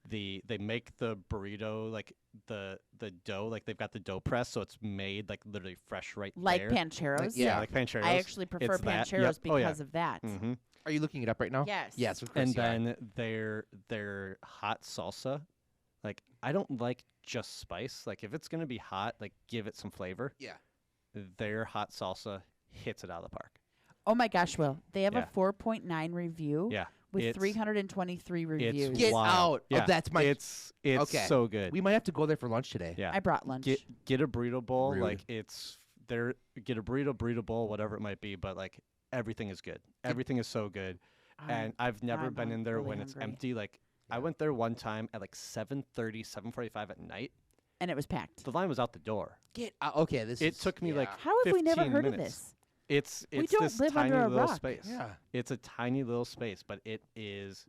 They make the burrito like the dough, like they've got the dough press, so it's made like literally fresh right Like there. Pancheros. yeah. Like Pancheros. I actually prefer It's that. Pancheros Yep. Oh, yeah. because of that. Mm-hmm. Are you looking it up right now? Yes. Yes, of course. And you are. then their hot salsa. Like I don't like just spice. Like if it's gonna be hot, like give it some flavor. Yeah. Their hot salsa hits it out of the park. Oh my gosh, Will. They have Yeah. a 4.9 review Yeah. with It's- 323 reviews. It's Get wild. out. Oh, Yeah. that's my- It's Okay. so good. We might have to go there for lunch today. Yeah. I brought lunch. Get a burrito bowl. Rude. Like it's there. Get a burrito bowl, whatever it might be. But like everything is good. Everything is so good. And I've never I'm been in there really when it's hungry. empty. Like I went there one time at like 7:30, 7:45 at night. and it was packed. The line was out the door. Get out. Okay, this It is, took me yeah. like How have we never 15 heard of minutes. this? It's We it's don't this live tiny under a little rock. space. Yeah. It's a tiny little space, but it is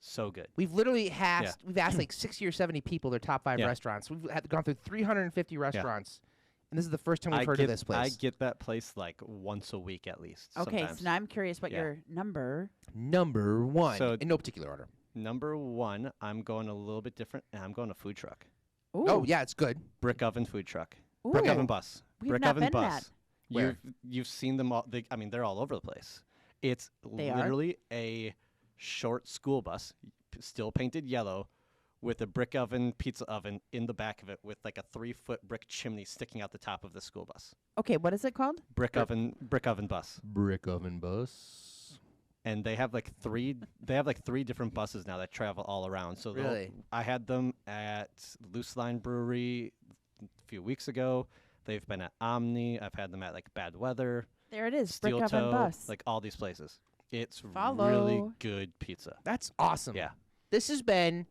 so good. We've literally we've asked like 60 or 70 people their top 5 Yeah. restaurants. We've gone through 350 restaurants, and this is the first time we've I heard get of this place. I get that place like once a week at least. Okay, sometimes. so now I'm curious what Yeah. your number. Number 1, So- in no particular order. Number 1, I'm going a little bit different, and I'm going to food truck. Ooh. Oh yeah, it's good. Brick oven food truck. Ooh. Brick oven bus. We've Brick not oven been to bus. that. Where? You've seen them all. They're all over the place. It's They are? literally a short school bus, still painted yellow, with a brick oven, pizza oven in the back of it with like a 3-foot brick chimney sticking out the top of the school bus. Okay, what is it called? Brick oven bus. Brick oven bus. And they have like three different buses now that travel all around. So Really? I had them at Loose Line Brewery a few weeks ago. They've been at Omni. I've had them at like Bad Weather, There it is. Steel Brick Oven Toe, Bus. like all these places. It's really Follow. good pizza. That's awesome. Yeah. This has been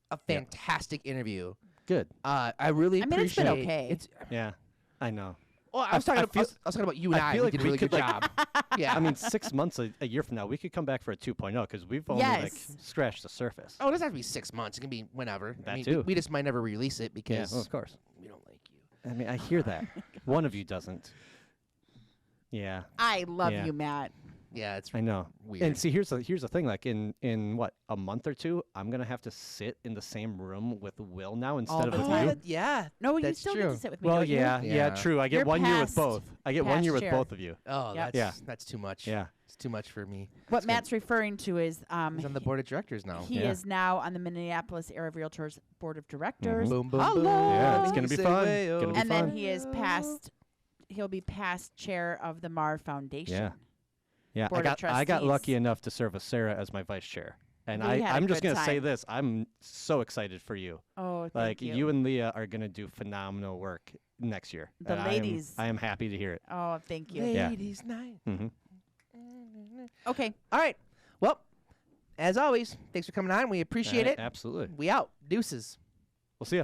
a fantastic interview. Good. I really I mean, it's been appreciate okay. It's, Yeah. I know. well, I was talking about you and I I. feel We like did a we really good could, like- job. Yeah. I mean, 6 months, a year from now, we could come back for a 2.0 because we've only like Yes. scratched the surface. oh, it doesn't have to be 6 months. It can be whenever. I That mean, too. We just might never release it Yeah, because well, of course. we don't like you. I mean, I hear that. One of you doesn't. Yeah, I love Yeah. you, Matt. Yeah, it's I know. weird. And see, here's the thing. Like in what, a month or two, I'm gonna have to sit in the same room with Will now instead of the with time. you. yeah. No, you That's still true. get to sit with me. Well, don't you? yeah, Yeah. true. I get You're 1 year with past- both. I get 1 past year with chair. both of you. Oh, Yep. that's too much. Yeah. It's too much for me. What Matt's referring to is He's on the board of directors now. he Yeah. is now on the Minneapolis Area Realtors Board of Directors. Boom, boom, Hello. boom. Yeah, it's gonna be Say fun. way-o. Gonna be And then fun. he is he'll be past chair of the Mar Foundation. Yeah. Yeah, Board of I got Trustees. lucky enough to serve with Sarah as my vice chair. And We had a I'm just good gonna say time. this. I'm so excited for you. Oh, thank Like you. and Leah are gonna do phenomenal work next year. The and ladies. I am happy to hear it. Oh, thank you. Yeah. Ladies' night. Hmm. Okay. All right. Well, as always, thanks for coming on. We appreciate it. Absolutely. We out. Deuces. We'll see ya.